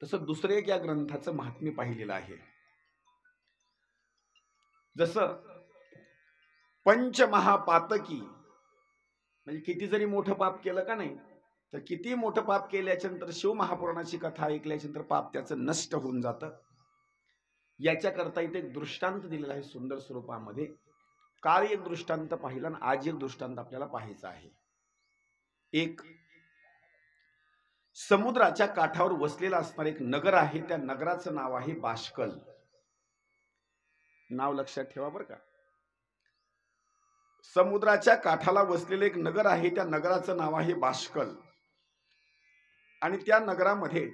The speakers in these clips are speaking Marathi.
तसं दुसरे एक या ग्रंथाचं महात्म्य पाहिलेलं आहे. जसं पंचमहापातकी म्हणजे किती जरी मोठं पाप केलं का नाही, तर किती मोठं पाप केल्याच्या नंतर शिवमहापुराणाची कथा ऐकल्याच्या नंतर पाप त्याचं नष्ट होऊन जातं. याच्याकरता इथे एक दृष्टांत दिलेला आहे सुंदर स्वरूपामध्ये. काल एक दृष्टांत पाहिला आणि आज एक दृष्टांत आपल्याला पाहायचा आहे. एक समुद्राच्या काठावर वसलेलं असणारं एक नगर आहे. त्या नगराचं नाव आहे बाष्कल. नाव लक्षात ठेवा बरं का. समुद्राच्या काठाला वसलेलं एक नगर आहे. त्या नगराचं नाव आहे बाष्कल. आणि त्या नगरामध्ये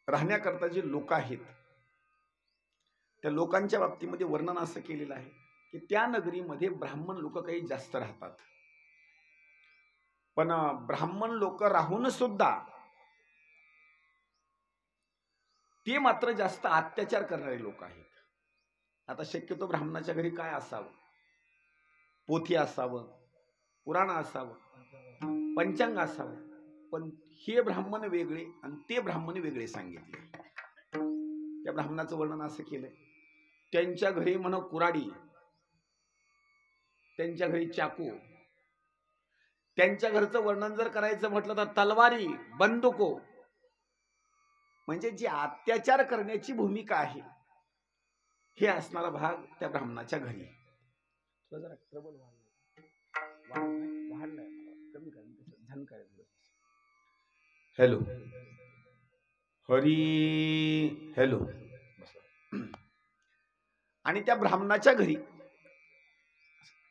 राहण्याकरता जे लोक आहेत, त्या लोकांच्या बाबतीमध्ये वर्णन असं केलेलं आहे की त्या नगरीमध्ये ब्राह्मण लोक काही जास्त राहतात. पण ब्राह्मण लोक राहून सुद्धा ते मात्र जास्त अत्याचार करणारे लोक आहेत. आता शक्यतो ब्राह्मणाच्या घरी काय असावं? पोथी असावं, पुराण असावं, पंचांग असावं. पण हे ब्राह्मण वेगळे आणि ते ब्राह्मण वेगळे सांगितले. त्या ब्राह्मणाचं वर्णन असं केलंय, त्यांच्या घरी म्हण कुराडी, त्यांच्या घरी चाकू, त्यांच्या घरचं वर्णन जर करायचं म्हटलं तर तलवारी, बंदुको. म्हणजे जी अत्याचार करण्याची भूमिका आहे हे असणारा भाग त्या ब्राह्मणाच्या घरी. जरा ट्रबल कमी झन काय. Hello Hari hello. आणि त्या ब्राह्मणाच्या घरी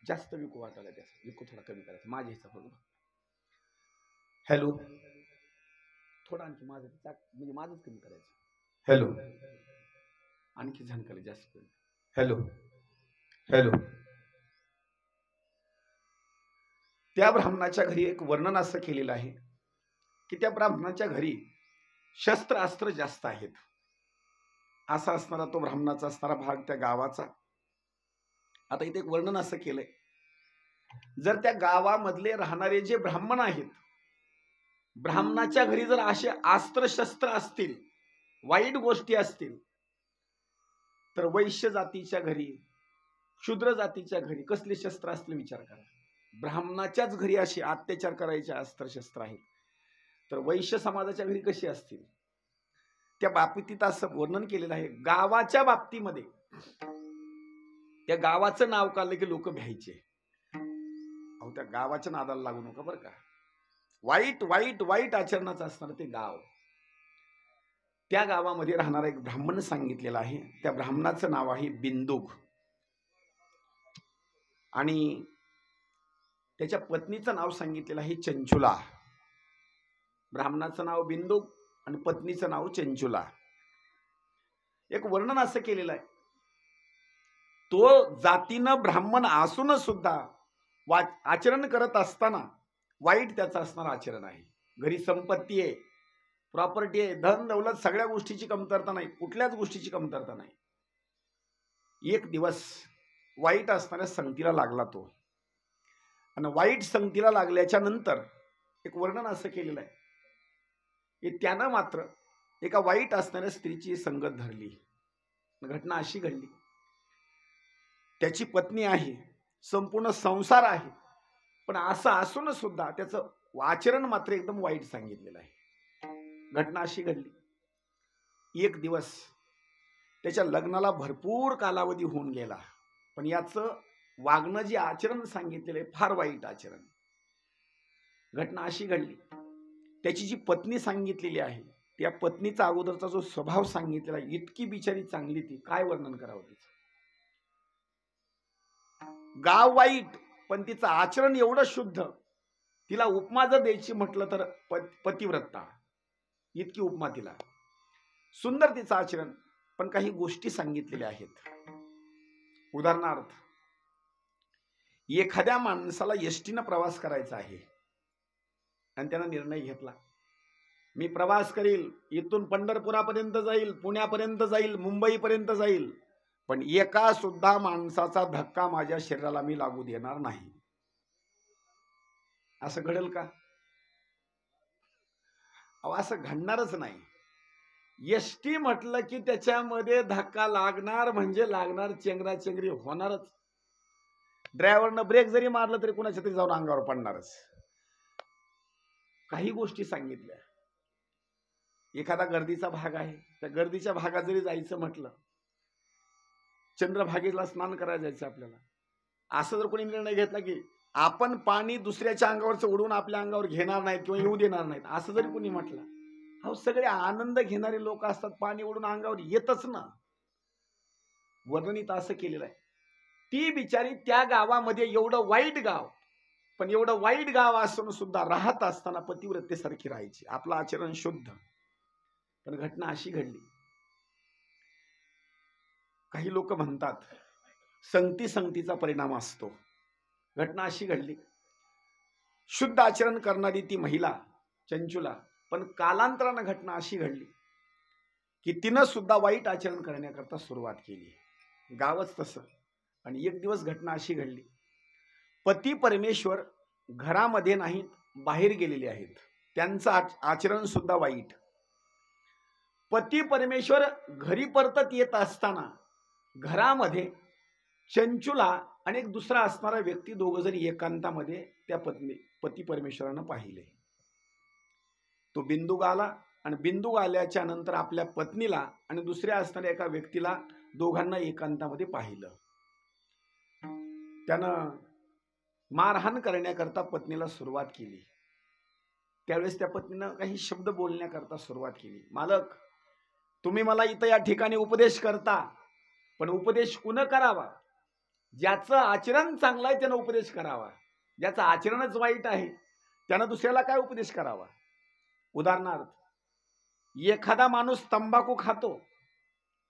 जास्त विकू वाटायला, त्याचा विकू थोडा कमी करायचा माझ्या हिसाब. हॅलो थोडा आणखी माझं म्हणजे माझंच कमी करायचं. हॅलो आणखी झणकाले जास्त. Hello hello. त्या ब्राह्मणाच्या घरी एक वर्णन असं केलेलं आहे की त्या ब्राह्मणाच्या घरी शस्त्र अस्त्र जास्त आहेत. असा असणारा तो ब्राह्मणाचा असणारा भाग त्या गावाचा. आता इथे एक वर्णन असं केलंय, जर त्या गावामधले राहणारे जे ब्राह्मण आहेत, ब्राह्मणाच्या घरी जर असे अस्त्र शस्त्र असतील, वाईट गोष्टी असतील, तर वैश्य जातीच्या घरी, शूद्र जातीच्या घरी कसले शस्त्र असतील विचार करा. ब्राह्मणाच्याच घरी असे अत्याचार करायचे अस्त्र शस्त्र आहेत, तर वैश्य समाजाच्या घरी कशी असतील. त्या बाबतीत असं वर्णन केलेलं आहे. गावाच्या बाबतीमध्ये त्या गावाचं नाव काढलं की लोक भ्यायचे. अहो त्या गावाच्या नादाला लागू नका बरं का. वाईट वाईट वाईट आचरणाचं असणार ते गाव. त्या गावामध्ये राहणारा एक ब्राह्मण सांगितलेला आहे. त्या ब्राह्मणाचं नाव आहे बिंदुक. आणि त्याच्या पत्नीचं नाव सांगितलेलं आहे चंचुला. ब्राह्मणाचं नाव बिंदुक आणि पत्नीचं नाव चंचुला. एक वर्णन असं केलेलं आहे, तो जातीनं ब्राह्मण असून सुद्धा आचरण करत असताना वाईट त्याचं असणारं आचरण आहे. घरी संपत्ती आहे, प्रॉपर्टी आहे, धन दौलत, सगळ्या गोष्टीची कमतरता नाही, कुठल्याच गोष्टीची कमतरता नाही. एक दिवस वाईट असणाऱ्या संगतीला लागला तो. आणि वाईट संगतीला लागल्याच्या नंतर एक वर्णन असं केलेलं आहे की त्यानं मात्र एका वाईट असणाऱ्या स्त्रीची संगत धरली. घटना अशी घडली, त्याची पत्नी आहे, संपूर्ण संसार आहे, पण असं असून सुद्धा त्याचं आचरण मात्र एकदम वाईट सांगितलेलं आहे. घटना अशी घडली, एक दिवस त्याच्या लग्नाला भरपूर कालावधी होऊन गेला, पण याचं वागणं जे आचरण सांगितलेलं आहे फार वाईट आचरण. घटना अशी घडली, त्याची जी पत्नी सांगितलेली आहे त्या पत्नीचा अगोदरचा जो स्वभाव सांगितलेला आहे, इतकी बिचारी चांगली ती, काय वर्णन करावं तिचं. गाव वाईट पण तिचं आचरण एवढं शुद्ध. तिला उपमा जर द्यायची म्हटलं तर पतिव्रता इतकी उपमा तिला. सुंदर तिचं आचरण, पण काही गोष्टी सांगितलेल्या आहेत. उदाहरणार्थ, एखाद्या माणसाला एसटीनं प्रवास करायचा आहे आणि त्यानं निर्णय घेतला, मी प्रवास करील, इथून पंढरपुरापर्यंत जाईल, पुण्यापर्यंत जाईल, मुंबईपर्यंत जाईल, पण एका सुद्धा माणसाचा धक्का माझ्या शरीराला मी लागू देणार नाही. असं घडेल का? अहो असं घडणारच नाही. एसटी म्हटलं की त्याच्यामध्ये धक्का लागणार म्हणजे लागणार, चेंगराचेंगरी होणारच. ड्रायव्हरनं ब्रेक जरी मारलं तरी कुणाच्या तरी जाऊन अंगावर पडणारच. काही गोष्टी सांगितल्या. एखादा गर्दीचा भाग आहे, त्या गर्दीच्या भागात जरी जायचं म्हटलं, चंद्रभागेला स्नान करायला जायचं आपल्याला, असं जर कोणी निर्णय घेतला की आपण पाणी दुसऱ्याच्या अंगावरचं उडवून आपल्या अंगावर घेणार नाहीत किंवा येऊ देणार नाहीत, असं जरी कोणी म्हटलं, अहो सगळे आनंद घेणारे लोक असतात, पाणी उडून अंगावर येतच ना. वर्णनित असं केलेलं आहे. ती बिचारी त्या गावामध्ये, एवढं वाईट गाव, पण एवढं वाईट गाव असून सुद्धा राहत असताना पतिव्रतेसारखी राहायची, आपलं आचरण शुद्ध. पण घटना अशी घडली, काही लोक म्हणतात संगती संगतीचा परिणाम असतो. घटना अशी घडली, शुद्ध आचरण करणारी ती महिला चंचुला, पण कालांतरानं घटना अशी घडली की तिनं सुद्धा वाईट आचरण करण्याकरता सुरुवात केली. गावच तसं. आणि एक दिवस घटना अशी घडली, पती परमेश्वर घरामध्ये नाहीत, बाहेर गेलेले आहेत, त्यांचं आचरण सुद्धा वाईट. पती परमेश्वर घरी परतत येत असताना घरामध्ये चंचुला आणि एक दुसरा असणारा व्यक्ती, दोघ जरी एकांतामध्ये त्या पती परमेश्वरानं पाहिले. तो बिंदुक आला आणि बिंदुक आल्याच्या नंतर आपल्या पत्नीला आणि दुसऱ्या असणाऱ्या एका व्यक्तीला, दोघांना एकांतामध्ये पाहिलं. त्यानं मारहाण करण्याकरता पत्नीला सुरुवात केली. त्यावेळेस त्या पत्नीनं काही शब्द बोलण्याकरता सुरुवात केली. मालक, तुम्ही मला इथं या ठिकाणी उपदेश करता, पण उपदेश कुणं करावा? ज्याचं आचरण चांगलं आहे त्यानं उपदेश करावा. ज्याचं आचरणच वाईट आहे त्यानं दुसऱ्याला काय उपदेश करावा? उदाहरणार्थ, एखादा माणूस तंबाखू खातो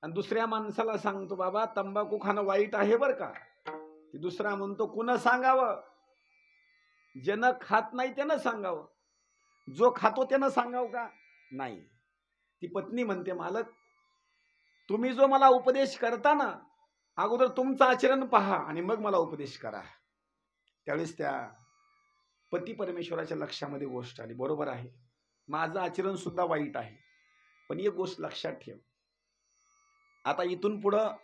आणि दुसऱ्या माणसाला सांगतो, बाबा तंबाखू खाणं वाईट आहे बरं का. ती दुसरा म्हणतो, कुणं सांगावं? ज्यानं खात नाही त्यानं सांगावं, जो खातो त्यानं सांगावं का? नाही. ती पत्नी म्हणते, मालक तुम्ही जो मला उपदेश करता ना, अगोदर तुमचं आचरण पहा आणि मग मला उपदेश करा. त्यावेळेस त्या पती परमेश्वराच्या लक्षामध्ये गोष्ट आली, बरोबर आहे, माझं आचरण सुद्धा वाईट आहे, पण एक गोष्ट लक्षात ठेव, आता इथून पुढं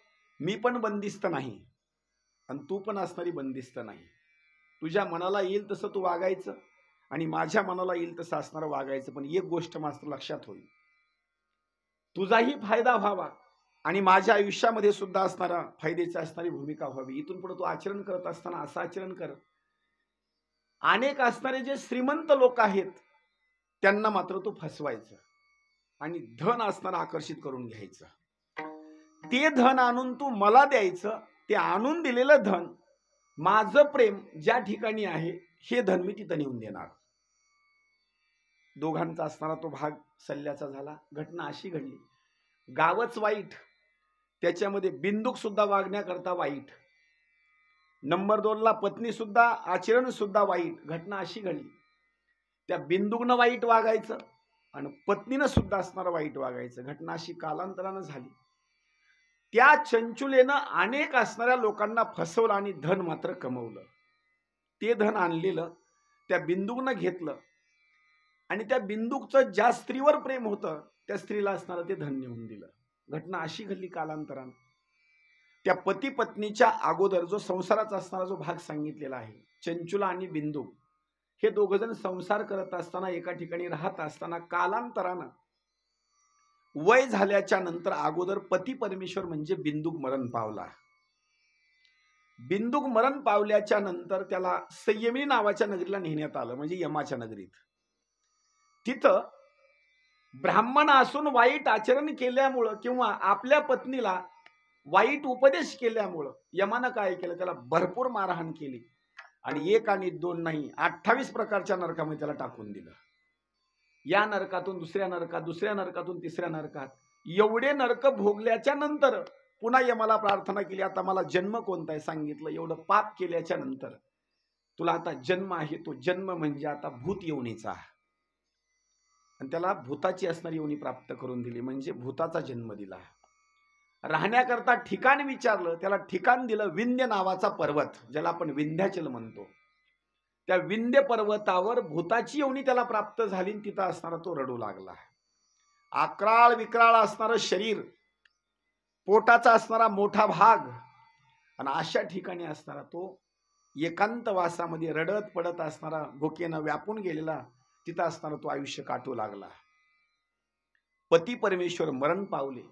मी पण बंदिस्त नाही आणि तू पण असणारी बंदिस्त नाही. तुझ्या मनाला येईल तसं तू वागायचं आणि माझ्या मनाला येईल तसं असणारं वागायचं. पण एक गोष्ट मात्र लक्षात होईल, तुझाही फायदा व्हावा आणि माझ्या आयुष्यामध्ये सुद्धा असणारा फायद्याची असणारी भूमिका व्हावी. इथून पुढे तू आचरण करत असताना असं आचरण कर. अनेक असणारे जे श्रीमंत लोक आहेत त्यांना मात्र तू फसवायचं आणि धन असणारं आकर्षित करून घ्यायचं. ते धन आणून तू मला द्यायचं. ते आणून दिलेलं धन, माझं प्रेम ज्या ठिकाणी आहे हे धन मी तिथं नेऊन देणार. दोघांचा असणारा तो भाग सल्ल्याचा झाला. घटना अशी घडली, गावच वाईट, त्याच्यामध्ये बिंदुक सुद्धा वागण्याकरता वाईट. नंबर 2 ला पत्नी सुद्धा, आचरण सुद्धा वाईट. घटना अशी घडली, त्या बिंदुकनं वाईट वागायचं आणि पत्नीनं सुद्धा असणारं वाईट वागायचं. घटना अशी कालांतरानं झाली. त्या चंचुलेनं अनेक असणाऱ्या लोकांना फसवलं आणि धन मात्र कमवलं. ते धन आणलेलं त्या बिंदुकनं घेतलं आणि त्या बिंदुकचं ज्या स्त्रीवर प्रेम होतं त्या स्त्रीला असणारं ते धन नेऊन दिलं. घटना अशी घडली कालांतरानं. त्या पती पत्नीच्या अगोदर जो संसाराचा असणारा जो भाग सांगितलेला आहे, चंचुला आणि बिंदुक हे दोघ जण संसार करत असताना, एका ठिकाणी राहत असताना, कालांतरानं वय झाल्याच्या नंतर अगोदर पती परमेश्वर म्हणजे बिंदुक मरण पावला. बिंदुक मरण पावल्याच्या नंतर त्याला संयमी नावाच्या नगरीला नेण्यात आलं, म्हणजे यमाच्या नगरीत. तिथं ब्राह्मण असून वाईट आचरण केल्यामुळं किंवा आपल्या पत्नीला वाईट उपदेश केल्यामुळं यमानं काय केलं, त्याला भरपूर मारहाण केली आणि 1 आणि 2 नाही 28 प्रकारच्या नरकामध्ये त्याला टाकून दिलं. या नरकातून दुसऱ्या नरकात, दुसऱ्या नरकातून तिसऱ्या नरकात, एवढे नरक भोगल्याच्या नंतर पुन्हा यमाला प्रार्थना केली, आता मला जन्म कोणता आहे? सांगितलं, एवढं पाप केल्याच्या नंतर तुला आता जन्म आहे, तो जन्म म्हणजे आता भूत योनीचा. आणि त्याला भूताची असणारी योनी प्राप्त करून दिली, म्हणजे भूताचा जन्म दिला. राहण्याकरता ठिकाण विचारलं, त्याला ठिकाण दिलं विंध्य नावाचा पर्वत, ज्याला आपण विंध्याचल म्हणतो. त्या विंध्य पर्वतावर भूताची योनी त्याला प्राप्त झाली. तिथं असणारा तो रडू लागला. अक्राळ विक्राळ असणारं शरीर, पोटाचा असणारा मोठा भाग आणि अशा ठिकाणी असणारा तो एकांतवासामध्ये रडत पडत असणारा, भुकेनं व्यापून गेलेला, तिथं असणारा तो आयुष्य काटू लागला. पती परमेश्वर मरण पावले.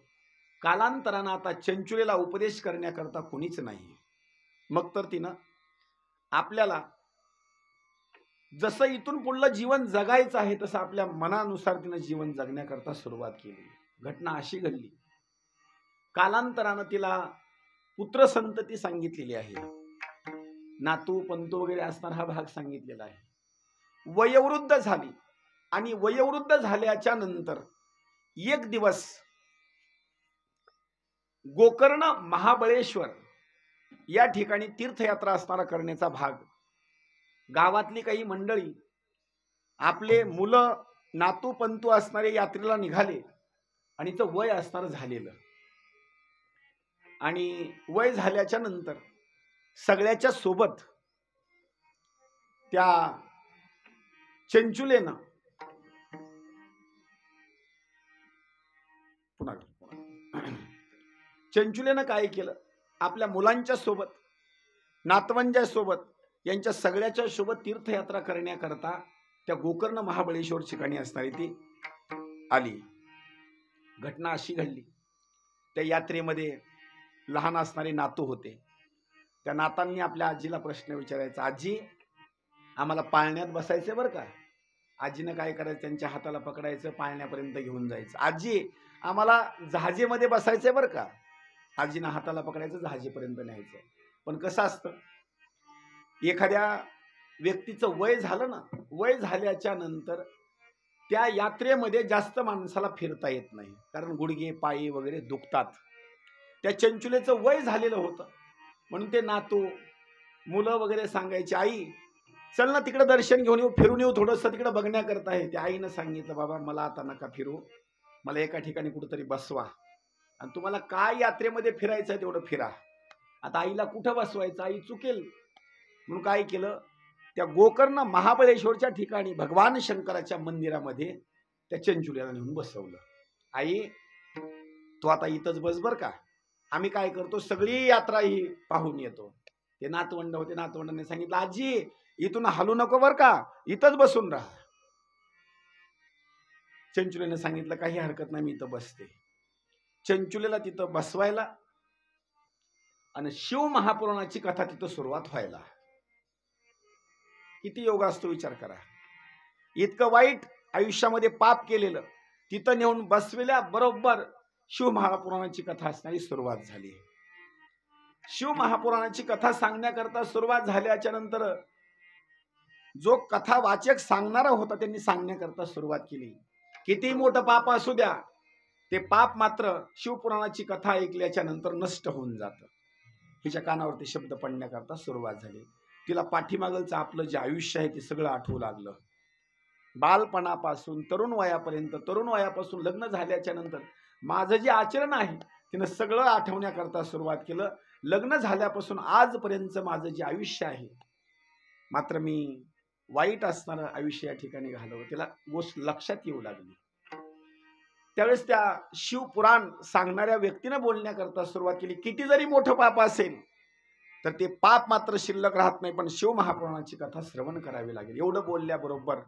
कालांतरानं आता चंचुलेला उपदेश करण्याकरता कोणीच नाही. मग तर तिनं आपल्याला जसं इथून पुढलं जीवन जगायचं आहे तसं आपल्या मनानुसार तिनं जीवन जगण्याकरता सुरुवात केली. घटना अशी घडली, कालांतरानं तिला पुत्र संतती सांगितलेली आहे, नातू पंतू वगैरे असणार हा भाग सांगितलेला आहे. वयोवृद्ध झाली आणि वयोवृद्ध झाल्याच्या नंतर एक दिवस गोकर्ण महाबळेश्वर या ठिकाणी तीर्थयात्रा असणारा करण्याचा भाग, गावातली काही मंडळी आपले मुलं नातू पंतू असणारे यात्रेला निघाले आणि तो वय असणार झालेलं, आणि वय झाल्याच्या नंतर सगळ्याच्या सोबत त्या चंचुलेनं चंचुलेनं काय केलं, आपल्या मुलांच्या सोबत नातवंच्या सोबत यांच्या सगळ्याच्या सोबत तीर्थयात्रा करण्याकरता त्या गोकर्ण महाबळेश्वर ठिकाणी असणारी ती आली. घटना अशी घडली, त्या यात्रेमध्ये लहान असणारे नातू होते. त्या नातांनी आपल्या आजीला प्रश्न विचारायचा, आजी आम्हाला पाळण्यात बसायचे बरं का. आजीनं काय करायचं, त्यांच्या हाताला पकडायचं, पाळण्यापर्यंत घेऊन जायचं. आजी आम्हाला जहाजेमध्ये बसायचंय बरं का. आजीनं हाताला पकडायचं, जहाजेपर्यंत न्यायचं. पण कसं असतं, एखाद्या व्यक्तीचं वय झालं ना, वय झाल्याच्या नंतर त्या यात्रेमध्ये जास्त माणसाला फिरता येत नाही, कारण गुडघे पायी वगैरे दुखतात. त्या चंचुलेचं वय झालेलं होतं, म्हणून ते नातू मुलं वगैरे सांगायचे, आई चल ना तिकडे दर्शन घेऊन येऊ, फिरून येऊ थोडंसं, तिकडे बघण्याकरता आहे. त्या आईनं सांगितलं, बाबा मला आता नका फिरू, मला एका ठिकाणी कुठंतरी बसवा, आणि तुम्हाला काय यात्रेमध्ये फिरायचं आहे तेवढं फिरा. आता आईला कुठं बसवायचं, आई चुकेल. म्हणून काय केलं, त्या गोकर्ण महाबळेश्वरच्या ठिकाणी भगवान शंकराच्या मंदिरामध्ये त्या चंचुलेला नेऊन बसवलं. आई तू आता इथंच बस बर का, आम्ही काय करतो सगळी यात्रा ही पाहून येतो. ते नातवंड होते, नातवंडाने सांगितलं, आजी इथून हलू नको बर का, इथंच बसून राहा. चंचुलेने सांगितलं, काही हरकत नाही, मी इथं बसते. चंचुलेला तिथं बसवायला आणि शिव महापुराणाची कथा तिथं सुरुवात व्हायला. किती योग असतो विचार करा. इतकं वाईट आयुष्यामध्ये पाप केलेलं तिथं नेऊन बसविल्या बरोबर शिव महापुराणाची कथा असणारी सुरुवात झाली. शिव महापुराणाची कथा सांगण्याकरता सुरुवात झाल्याच्या नंतर जो कथा वाचक सांगणारा होता त्यांनी सांगण्याकरता सुरुवात केली. किती मोठं पाप असू द्या, ते पाप मात्र शिवपुराणाची कथा ऐकल्याच्या नंतर नष्ट होऊन जातं. हिच्या कानावरती शब्द पडण्याकरता सुरुवात झाली. तिला पाठीमागलचं आपलं जे आयुष्य आहे ते सगळं आठवू लागलं. बालपणापासून तरुण वयापर्यंत, तरुण वयापासून लग्न झाल्याच्या नंतर माझं जे आचरण आहे तिनं सगळं आठवण्याकरता सुरुवात केलं. लग्न झाल्यापासून आजपर्यंत माझं जे आयुष्य आहे, मात्र मी वाईट असणारं आयुष्य या ठिकाणी घालवलं. तिला गोष्ट लक्षात येऊ लागली. त्यावेळेस त्या शिवपुराण सांगणाऱ्या व्यक्तीने बोलण्याकरता सुरुवात केली, किती जरी मोठं पाप असेल तर ते पाप मात्र शिल्लक राहत नाही, पण शिव महापुराणाची कथा श्रवण करावी लागेल. एवढं बोलल्याबरोबर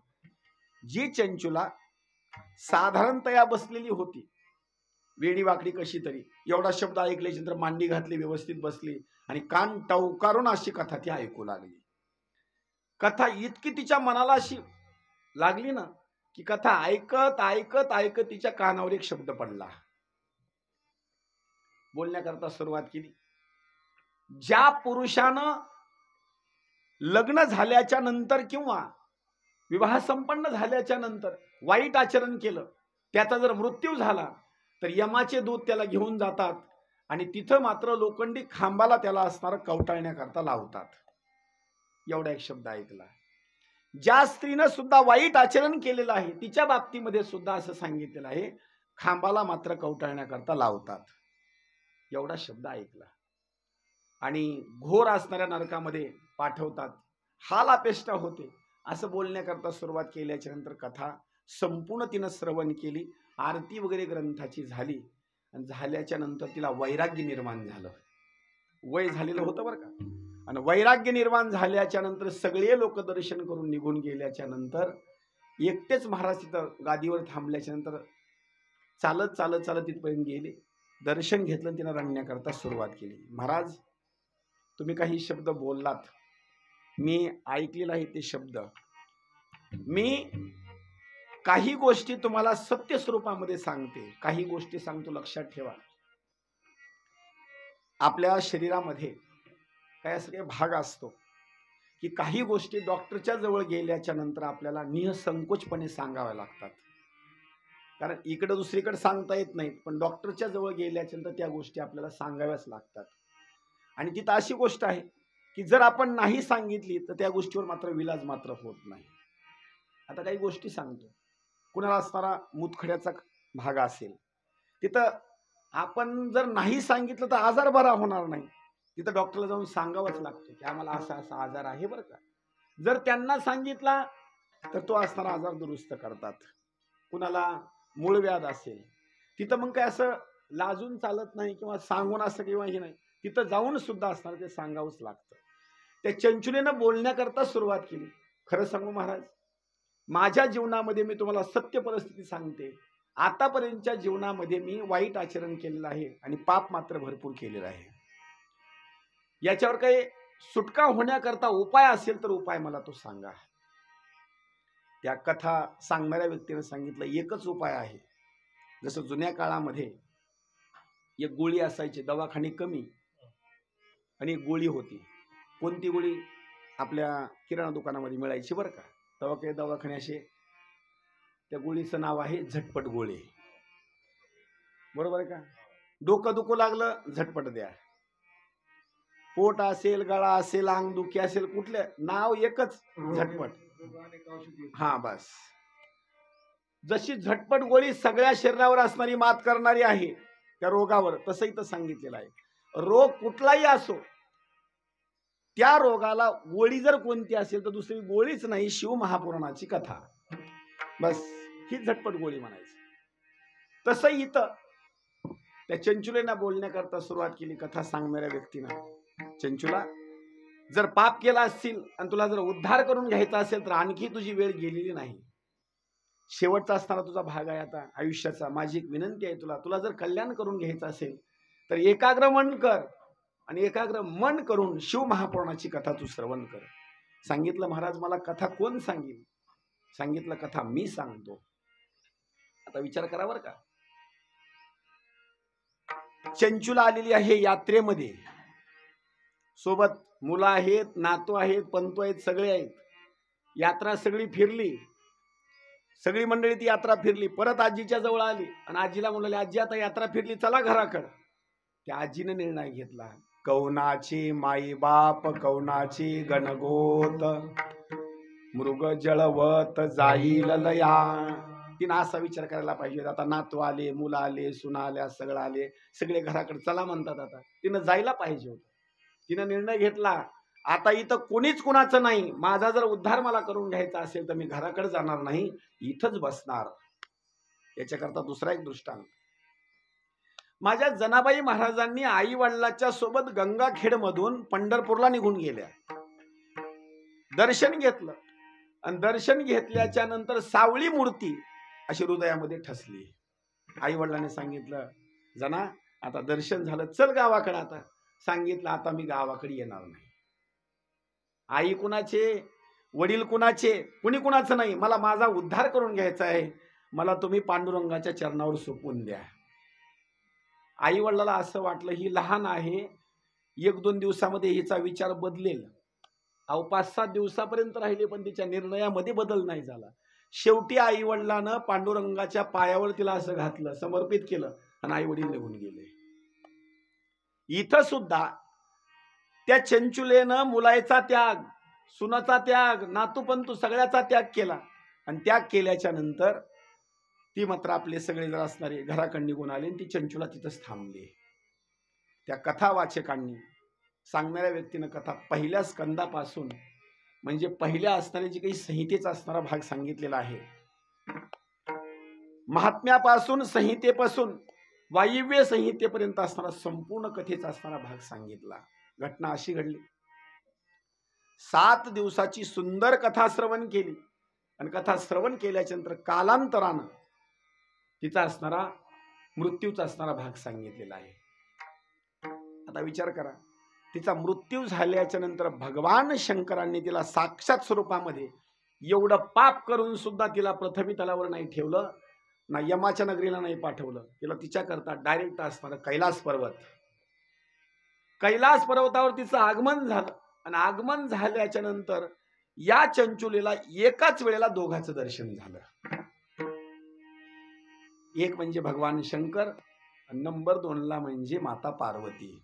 जी चंचुला साधारणतया बसलेली होती, वेडी वाकडी कशी तरी, एवढा शब्द ऐकल्याच्या नंतर मांडी घातली, व्यवस्थित बसली आणि कान टवकारून अशी कथा ती ऐकू लागली. कथा इतकी तिच्या मनाला अशी लागली ना, की कथा ऐकत ऐकत ऐकत तिच्या कानावर एक शब्द पडला. बोलण्याकरता सुरुवात केली, ज्या पुरुषानं लग्न झाल्याच्या नंतर किंवा विवाह संपन्न झाल्याच्या नंतर वाईट आचरण केलं, त्याचा जर मृत्यू झाला तर यमाचे दूत त्याला घेऊन जातात आणि तिथं मात्र लोखंडी खांबाला त्याला असणारं कवटाळण्याकरता लावतात. एवढा एक शब्द ऐकला. ज्या स्त्रीनं सुद्धा वाईट आचरण केलेलं आहे तिच्या बाबतीमध्ये सुद्धा असं सांगितलेलं आहे, खांबाला मात्र कवटाळण्याकरता लावतात. एवढा शब्द ऐकला आणि घोर असणाऱ्या नरकामध्ये पाठवतात, हाल अपेष्टा होते, असं बोलण्याकरता सुरुवात केल्याच्या नंतर कथा संपूर्ण तिनं श्रवण केली. आरती वगैरे ग्रंथाची झाली आणि झाल्याच्या नंतर तिला वैराग्य निर्माण झालं. वय झालेलं होतं बरं का. आणि वैराग्य निर्माण झाल्याच्या नंतर सगळे लोक दर्शन करून निघून गेल्याच्या नंतर एकटेच महाराज तिथं गादीवर थांबल्याच्या नंतर चालत चालत चालत तिथपर्यंत गेले. दर्शन घेतलं, तिनं रडण्याकरता सुरुवात केली. महाराज, तुम्ही काही शब्द बोललात, मी ऐकलेला आहे ते शब्द. मी काही गोष्टी तुम्हाला सत्य स्वरूपामध्ये सांगते, काही गोष्टी सांगतो, लक्षात ठेवा. आपल्या शरीरामध्ये काय असं काही भाग असतो की काही गोष्टी डॉक्टरच्या जवळ गेल्याच्या नंतर आपल्याला निःसंकोचपणे सांगाव्या लागतात. कारण इकडे दुसरीकडे सांगता येत नाहीत, पण डॉक्टरच्या जवळ गेल्याच्या नंतर त्या गोष्टी आपल्याला सांगाव्याच लागतात. आणि तिथं अशी गोष्ट आहे की जर आपण नाही सांगितली तर त्या गोष्टीवर मात्र विलाज मात्र होत नाही. आता काही गोष्टी सांगतो. कुणाला असणारा मुतखड्याचा भाग असेल, तिथं आपण जर नाही सांगितलं तर आजार बरा होणार नाही. तिथं डॉक्टरला जाऊन सांगावंच लागतं की आम्हाला असा असा आजार आहे बरं का. जर त्यांना सांगितला तर तो असणारा आजार दुरुस्त करतात. कुणाला मूळव्याध असेल, तिथं मग काय असं लाजून चालत नाही किंवा सांगून असं किंवा हे नाही, तिथं जाऊन सुद्धा असणार ते सांगावंच लागतं. त्या चंचुलेनं बोलण्याकरता सुरुवात केली. खरं सांगू महाराज, माझ्या जीवनामध्ये मी तुम्हाला सत्य परिस्थिती सांगते, आतापर्यंतच्या जीवनामध्ये मी वाईट आचरण केलेलं आहे आणि पाप मात्र भरपूर केलेलं आहे. याच्यावर काही सुटका होण्याकरता उपाय असेल तर उपाय मला तो सांगा. त्या कथा सांगणाऱ्या व्यक्तीने सांगितलं, एकच उपाय आहे. जसं जुन्या काळामध्ये एक गोळी असायची, दवाखाने कमी आणि एक गोळी होती. कोणती गोळी? आपल्या किराणा दुकानामध्ये मिळायची बरं का. तेव्हा काही दवाखाने असे, त्या गोळीचं नाव आहे झटपट गोळी. बरोबर आहे का. डोकं दुखू लागलं, झटपट द्या. पोट असेल, गळा असेल, अंग दुखी असेल, कुठले नाव एकच, झटपट. हा बस. जशी झटपट गोळी सगळ्या शरीरावर असणारी मात करणारी आहे त्या रोगावर, तसं इथं सांगितलेलं आहे. रोग कुठलाही असो, त्या रोगाला गोळी जर कोणती असेल तर दुसरी गोळीच नाही, शिव महापुराणाची कथा. बस ही झटपट गोळी म्हणायची. तसं इथं त्या चंचुलेनं बोलण्याकरता सुरुवात केली कथा सांगणाऱ्या व्यक्तीनं. चंचुला, जर पाप केला असतील आणि तुला जर उद्धार करून घ्यायचा असेल तर आणखी तुझी वेळ गेलेली नाही. शेवटचा असणारा तुझा भाग आहे आता आयुष्याचा. माझी एक विनंती आहे तुला, तुला जर कल्याण करून घ्यायचं असेल तर एकाग्र मन कर आणि एकाग्र मन करून शिव महापुराणाची कथा तू श्रवण कर. सांगितलं, महाराज मला कथा कोण सांगेल? सांगितलं, कथा मी सांगतो. आता विचार करा बरं का. चंचुला आलेली आहे यात्रेमध्ये, सोबत मुलं आहेत, नातू आहेत, पंतू आहेत, सगळे आहेत. यात्रा सगळी फिरली, सगळी मंडळी ती यात्रा फिरली. परत आजीच्या जवळ आली आणि आजीला म्हणाले, आजी आता यात्रा फिरली, चला घराकडं. त्या आजीने निर्णय घेतला, कौनाची माई बाप कौनाची गणगोत, मृग जळवत जाईल लया. तिनं असा विचार करायला पाहिजे, आता नातू आले, मुलं आले, सुना आल्या, सगळं आले, सगळे घराकडे चला म्हणतात. आता तिनं जायला पाहिजे होतं. तिनं निर्णय घेतला, आता इथं कोणीच कुणाचं नाही, माझा जर उद्धार मला करून घ्यायचा असेल तर मी घराकडे जाणार नाही, इथंच बसणार. याच्याकरता दुसरा एक दृष्टांत. माझ्या जनाबाई महाराजांनी आई वडिलाच्या सोबत गंगाखेड मधून पंढरपूरला निघून गेल्या. दर्शन घेतलं आणि दर्शन घेतल्याच्या नंतर सावळी मूर्ती अशी हृदयामध्ये ठसली. आई वडिलांनी सांगितलं, जना आता दर्शन झालं, चल गावाकडे. आता सांगितलं, आता मी गावाकडे येणार नाही. आई कुणाचे, वडील कुणाचे, कुणी कुणाचं नाही, मला माझा उद्धार करून घ्यायचा आहे, मला तुम्ही पांडुरंगाच्या चरणावर सोपवून द्या. आई वडिलाला असं वाटलं ही लहान आहे, 1-2 दिवसामध्ये हिचा विचार बदलेल. 5-7 दिवसापर्यंत राहिले पण तिच्या निर्णयामध्ये बदल नाही झाला. शेवटी आई वडिलानं पांडुरंगाच्या पायावर तिला असं घातलं, समर्पित केलं आणि आई वडील निघून गेले. इथं सुद्धा त्या चंचुलेनं मुलाचा त्याग, सुनाचा त्याग, नातूपंतू सगळ्याचा त्याग केला आणि त्याग केल्याच्या नंतर ती मात्र आपले सगळे जर असणारे घराकडे निघून आले आणि ती चंचुला तिथंच थांबली. त्या कथा वाचकांनी, सांगणाऱ्या व्यक्तीनं कथा पहिल्या स्कंदापासून म्हणजे पहिल्या असणारी जी काही संहितेचा असणारा भाग सांगितलेला आहे, महात्म्यापासून संहितेपासून वायव्य संहितेपर्यंत असणारा संपूर्ण कथेचा असणारा भाग सांगितला. घटना अशी घडली, 7 दिवसाची सुंदर कथा श्रवण केली आणि कथा श्रवण केल्याच्या नंतर कालांतरानं तिचा असणारा मृत्यूचा असणारा भाग सांगितलेला आहे. आता विचार करा, तिचा मृत्यू झाल्याच्या नंतर भगवान शंकरांनी तिला साक्षात स्वरूपामध्ये एवढं पाप करून सुद्धा तिला प्रथमी तलावर नाही ठेवलं, ना यमाच्या नगरीला नाही पाठवलं. तिला तिच्याकरता डायरेक्ट असणारं कैलास पर्वतावर तिचं आगमन झालं आणि आगमन झाल्याच्या नंतर या चंचुलीला एकाच वेळेला दोघांचं दर्शन झालं. एक म्हणजे भगवान शंकर, नंबर 2ला म्हणजे माता पार्वती.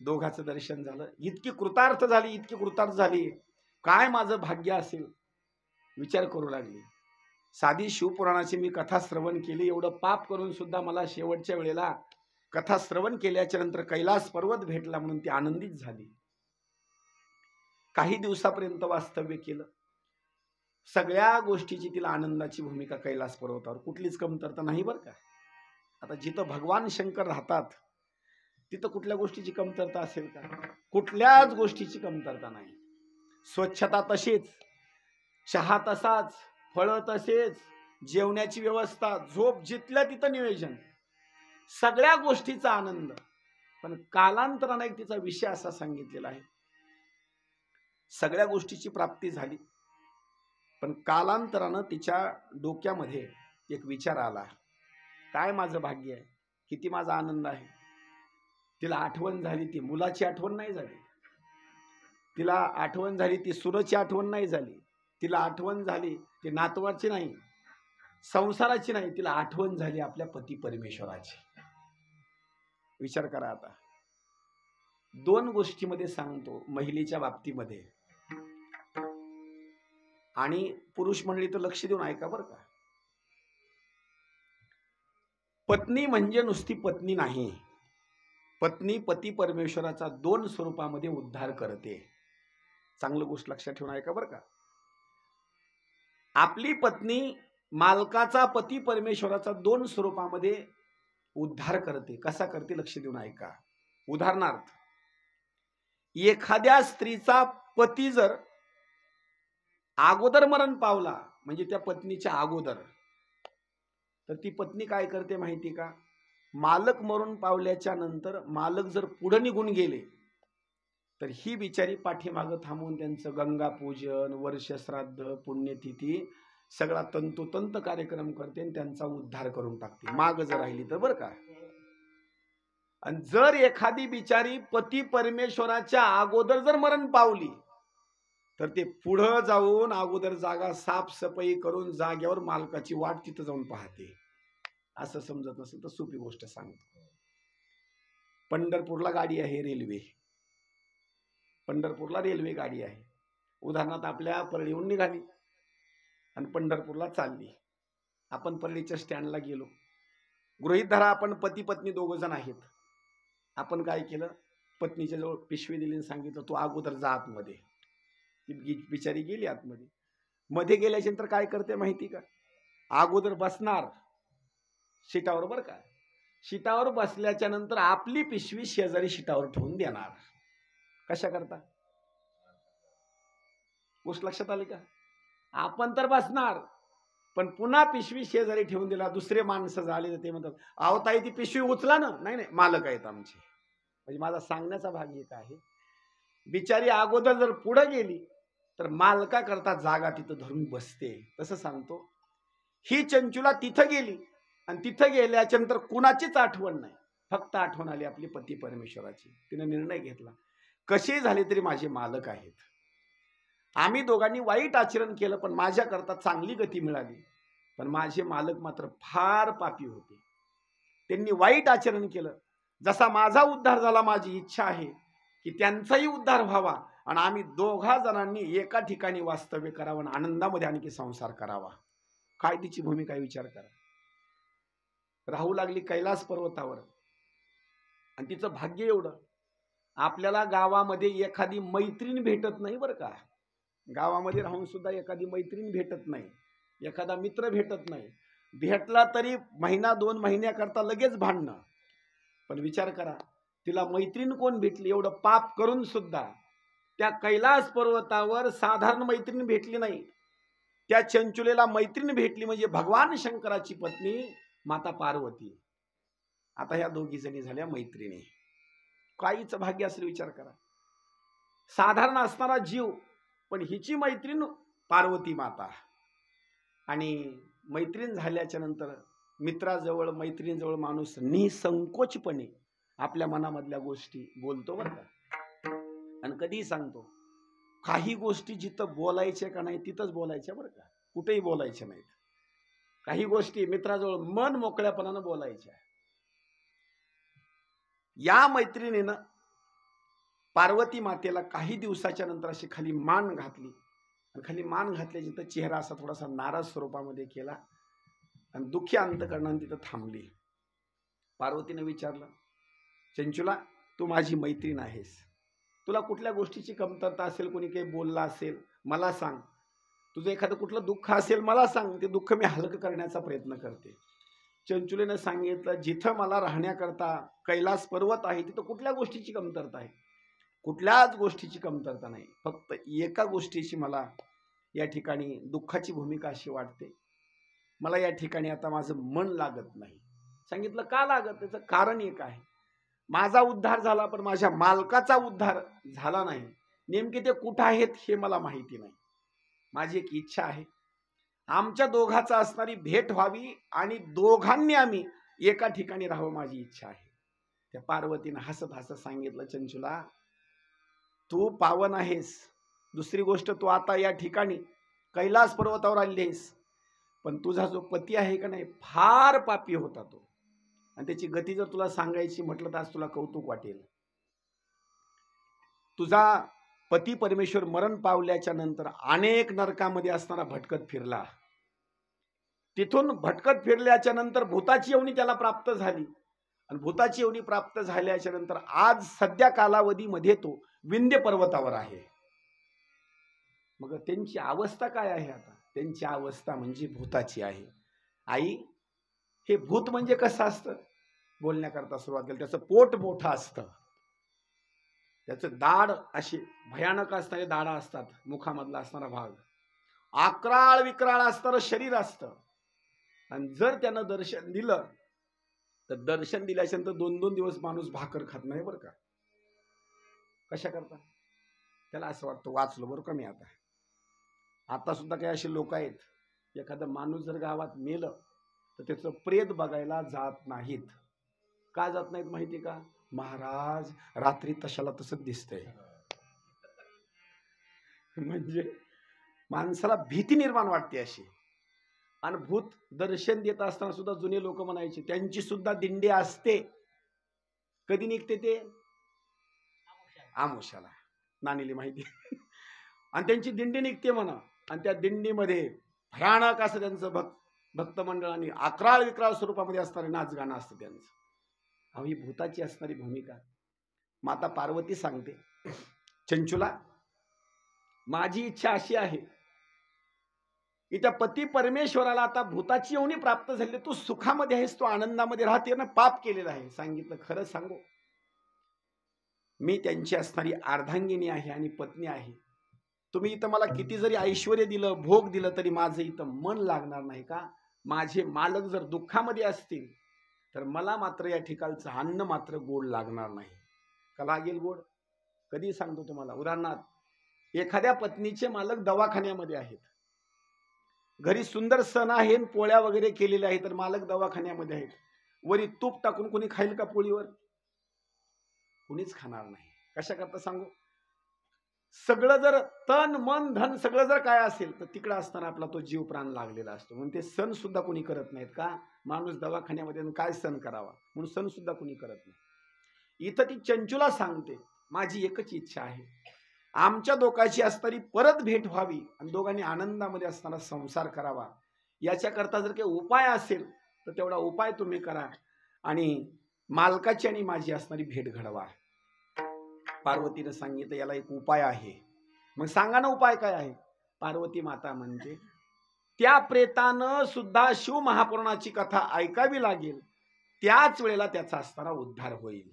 दोघांचं दर्शन झालं. इतकी कृतार्थ झाली, काय माझं भाग्य असेल विचार करू लागली. साधी शिवपुराणाची मी कथा श्रवण केली, एवढं पाप करून सुद्धा मला शेवटच्या वेळेला कथा श्रवण केल्याच्या नंतर कैलास पर्वत भेटला म्हणून ती आनंदित झाली. काही दिवसापर्यंत वास्तव्य केलं. सगळ्या गोष्टीची तिला आनंदाची भूमिका कैलास पर्वतावर, कुठलीच कमतरता नाही बरं का. आता जिथं भगवान शंकर राहतात तिथं कुठल्या गोष्टीची कमतरता असेल का? कुठल्याच गोष्टीची कमतरता नाही. स्वच्छता तशीच, चहा तसाच, फळं तसेच, जेवण्याची व्यवस्था, झोप जिथल्या तिथं नियोजन, सगळ्या गोष्टीचा आनंद. पण कालांतराने एक तिचा विषय असा सांगितलेला आहे, सगळ्या गोष्टीची प्राप्ती झाली पण कालांतरानं तिच्या डोक्यामध्ये एक विचार आला, काय माझं भाग्य आहे, किती माझा आनंद आहे. तिला आठवण झाली ती मुलाची आठवण नाही झाली, तिला आठवण झाली ती सुनेची आठवण नाही झाली, तिला आठवण झाली ती नातवाची नाही, संसाराची नाही, तिला आठवण झाली आपल्या पती परमेश्वराची. विचार करा आता, 2 गोष्टीमध्ये सांगतो महिलेच्या बाबतीमध्ये, आणि पुरुष मंडळी तर लक्ष देऊन ऐका बरं का. पत्नी म्हणजे नुसती पत्नी नाही, पत्नी पती परमेश्वराचा 2 स्वरूपामध्ये उद्धार करते. चांगलं गोष्ट लक्षात ठेवून ऐका बरं का. आपली पत्नी मालकाचा पती परमेश्वराचा 2 स्वरूपामध्ये उद्धार करते. कसा करते लक्ष देऊन ऐका. उदाहरणार्थ, एखाद्या स्त्रीचा पती जर अगोदर मरण पावला, म्हणजे त्या पत्नीच्या अगोदर, तर ती पत्नी काय करते माहिती का, मालक मरून पावल्याच्या नंतर मालक जर पुढे निघून गेले तर ही बिचारी पाठीमागं थांबून त्यांचं गंगापूजन, वर्षश्राद्ध, पुण्यतिथी सगळा तंतोतंत कार्यक्रम करते आणि त्यांचा उद्धार करून टाकते, माग जर राहिली तर बरं का. आणि जर एखादी बिचारी पती परमेश्वराच्या अगोदर जर मरण पावली तर ते पुढं जाऊन अगोदर जागा साफसफाई करून जागेवर मालकाची वाट तिथं जाऊन पाहते. असं समजत नसेल तर सोपी गोष्ट सांगतो. पंढरपूरला गाडी आहे रेल्वे, पंढरपूरला रेल्वे गाडी आहे. उदाहरणार्थ आपल्या परळीहून निघाली आणि पंढरपूरला चालली. आपण परळीच्या स्टँडला गेलो. गृहीत धरा आपण पती पत्नी 2 जण आहेत. आपण काय केलं, पत्नीच्या जवळ पिशवी दिली आणि सांगितलं तू अगोदर जा आतमध्ये. ती बिचारी गेली आतमध्ये. मध्ये गेल्याच्या नंतर काय करते माहिती का, अगोदर बसणार सीटावर बरं का, सीटावर बसल्याच्या नंतर आपली पिशवी शेजारी सीटावर ठेवून देणार. कशा करता गोष्ट लक्षात आली का. आपण तर बसणार पण पुन्हा पिशवी शेजारी ठेवून दिला. दुसरे माणसं झाले तर ते म्हणतात अहो ताई ती पिशवी उचला ना. नाही मालक आहेत आमचे. म्हणजे माझा सांगण्याचा भाग एक आहे, बिचारी अगोदर जर पुढे गेली तर मालका करता जागा तिथं धरून बसते. तसं सांगतो, ही चंचुला तिथं गेली आणि तिथं गेल्याच्या नंतर कुणाचीच आठवण नाही, फक्त आठवण आली आपली पती परमेश्वराची. तिने निर्णय घेतला कशी झाली तरी माझे मालक आहेत. आम्ही दोघांनी वाईट आचरण केलं पण माझ्याकरता चांगली गती मिळाली. पण माझे मालक मात्र फार पापी होते, त्यांनी वाईट आचरण केलं. जसा माझा उद्धार झाला, माझी इच्छा आहे की त्यांचाही उद्धार व्हावा आणि आम्ही 2 जणांनी एका ठिकाणी वास्तव्य करावं आणि आनंदामध्ये आणखी संसार करावा. काय तिची भूमिका विचार करा. राहू लागली कैलास पर्वतावर आणि तिचं भाग्य एवढं, आपल्याला गावामध्ये एखादी मैत्रीण भेटत नाही बरं का. गावामध्ये राहून सुद्धा एखादी मैत्रीण भेटत नाही, एखादा मित्र भेटत नाही. भेटला तरी महिना 2 महिन्याकरता लगेच भांडणं. पण विचार करा, तिला मैत्रीण कोण भेटली? एवढं पाप करून सुद्धा त्या कैलास पर्वतावर साधारण मैत्रीण भेटली नाही. त्या चंचुलेला मैत्रीण भेटली म्हणजे भगवान शंकराची पत्नी माता पार्वती. आता ह्या दोघी जणी झाल्या मैत्रिणी. काहीच भाग्य असेल विचार करा. साधारण असणारा जीव, पण हिची मैत्रीण पार्वती माता. आणि मैत्रीण झाल्याच्या नंतर मित्राजवळ मैत्रिणीजवळ माणूस निसंकोचपणे आपल्या मनामधल्या गोष्टी बोलतो बरं का. आणि कधीही सांगतो, काही गोष्टी जिथं बोलायच्या का नाही तिथंच बोलायच्या बरं का, कुठेही बोलायच्या नाहीत. काही गोष्टी मित्राजवळ मन मोकळ्यापणानं बोलायच्या. या मैत्रिणीनं पार्वती मातेला काही दिवसाच्या नंतर अशी खाली मान घातली. आणि खाली मान घातल्याची तर चेहरा असा थोडासा नाराज स्वरूपामध्ये केला आणि दुःखी अंतकरणाने तिथं थांबली. पार्वतीने विचारलं, चंचुला, तू माझी मैत्रीण आहेस, तुला कुठल्या गोष्टीची कमतरता असेल, कोणी काही बोलला असेल मला सांग, तुझं एखादं कुठलं दुःख असेल मला सांग, ते दुःख मी हलकं करण्याचा प्रयत्न करते. चंचुलेनं सांगितलं, जिथं मला राहण्याकरता कैलास पर्वत आहे तिथं कुठल्या गोष्टीची कमतरता आहे? कुठल्याच गोष्टीची कमतरता नाही. फक्त एका गोष्टीची मला या ठिकाणी दुःखाची भूमिका अशी वाटते, मला या ठिकाणी आता माझं मन लागत नाही. सांगितलं, का लागत? त्याचं कारण एक आहे, माझा उद्धार झाला पण माझ्या मालकाचा उद्धार झाला नाही. नेमके ते कुठं आहेत हे मला माहिती नाही. माझी एक इच्छा आहे, आमच्या दोघांचा असणारी भेट व्हावी आणि दोघांनी आम्ही एका ठिकाणी राहावं, माझी इच्छा आहे. त्या पार्वतीनं हसत हसत सांगितलं, चंचुला, तू पावन आहेस. दुसरी गोष्ट, तू आता या ठिकाणी कैलास पर्वतावर आली आहेस, पण तुझा जो पती आहे का नाही, फार पापी होता तो. आणि त्याची गती जर तुला सांगायची म्हटलं तर आज तुला कौतुक वाटेल. तुझा पती परमेश्वर मरण पावल्याच्या नंतर अनेक नरकामध्ये असताना भटकत फिरला. तिथून भटकत फिरल्याच्या नंतर भूताची योनी त्याला प्राप्त झाली. आणि भूताची योनी प्राप्त झाल्याच्या नंतर आज सध्या कालावधीमध्ये तो विंध्य पर्वतावर आहे. मग त्यांची अवस्था काय आहे? आता त्यांची अवस्था म्हणजे भूताची आहे. आई, हे भूत म्हणजे कसं असतं? बोलण्याकरता सुरुवात केली. त्याचं पोट मोठं असतं, त्याचं दाढ अशी भयानक असणारे दाढा असतात, मुखामधला असणारा भाग, आक्राळ विक्राळ असणारं शरीर असतं. आणि जर त्यानं दर्शन दिलं तर दर्शन दिल्याच्या नंतर 2-2 दिवस माणूस भाकर खात नाही बरं का. कशा करता? त्याला असं वाटतं वाचलो बरं का मी. आता सुद्धा काही असे लोक आहेत, एखादा माणूस जर गावात मेलं तर त्याचं प्रेत बघायला जात नाहीत. का जात नाहीत माहिती का? महाराज, रात्री तशाला तसंच दिसतंय. म्हणजे माणसाला भीती निर्माण वाटते अशी. आणि भूत दर्शन देत असताना सुद्धा जुने लोक म्हणायचे, त्यांची सुद्धा दिंडी असते. कधी निघते ते? आमुष्याला. नानीली माहिती. आणि त्यांची दिंडी निघते म्हणा. आणि त्या दिंडीमध्ये भयानक असं त्यांचं भक्त मंडळ आणि अक्राळ विक्राळ स्वरूपामध्ये असणारे नाच गाणं असतं त्यांचं. ही भूताची असणारी भूमिका. माता पार्वती सांगते, चंचुला, माझी इच्छा अशी आहे की त्या पती परमेश्वराला आता भूताची योनी प्राप्त झाली, तू सुखामध्ये आहेस, तू आनंदामध्ये राहते ना, पाप केलेलं आहे. सांगितलं, खरं सांगू, मी त्यांची असणारी अर्धांगिनी आहे आणि पत्नी आहे. तुम्ही इथं मला किती जरी ऐश्वर्य दिलं, भोग दिलं, तरी माझं इथं मन लागणार नाही का? माझे मालक जर दुःखामध्ये असतील तर मला मात्र या ठिकाणचं अन्न मात्र गोड लागणार नाही. का लागेल गोड? कधी सांगतो तुम्हाला. उदाहरणार्थ, एखाद्या पत्नीचे मालक दवाखान्यामध्ये आहेत, घरी सुंदर सण आहे, पोळ्या वगैरे केलेल्या आहेत, तर मालक दवाखान्यामध्ये आहेत, वरी तूप टाकून कोणी खाईल का पोळीवर? कुणीच खाणार नाही. कशा करता सांगू? सगळं जर तन मन धन सगळं जर काय असेल तर तिकडं असताना आपला तो जीव प्राण लागलेला असतो. म्हणून ते सण सुद्धा कोणी करत नाहीत. का? माणूस दवाखान्यामध्ये काय सण करावा म्हणून सण सुद्धा कोणी करत नाही. इथं ती चंचुला सांगते, माझी एकच इच्छा आहे, आमच्या दोघांची असणारी परत भेट व्हावी आणि दोघांनी आनंदामध्ये असताना संसार करावा. याच्याकरता जर काही उपाय असेल तर तेवढा उपाय तुम्ही करा आणि मालकाची आणि माझी असणारी भेट घडवा. पार्वतीने सांगितलं, याला एक उपाय आहे. मग सांगा ना उपाय काय आहे? पार्वती माता म्हणते, त्या प्रेतानं सुद्धा शिव महापुराणाची कथा ऐकावी लागेल, त्याच वेळेला त्याचा असणारा उद्धार होईल.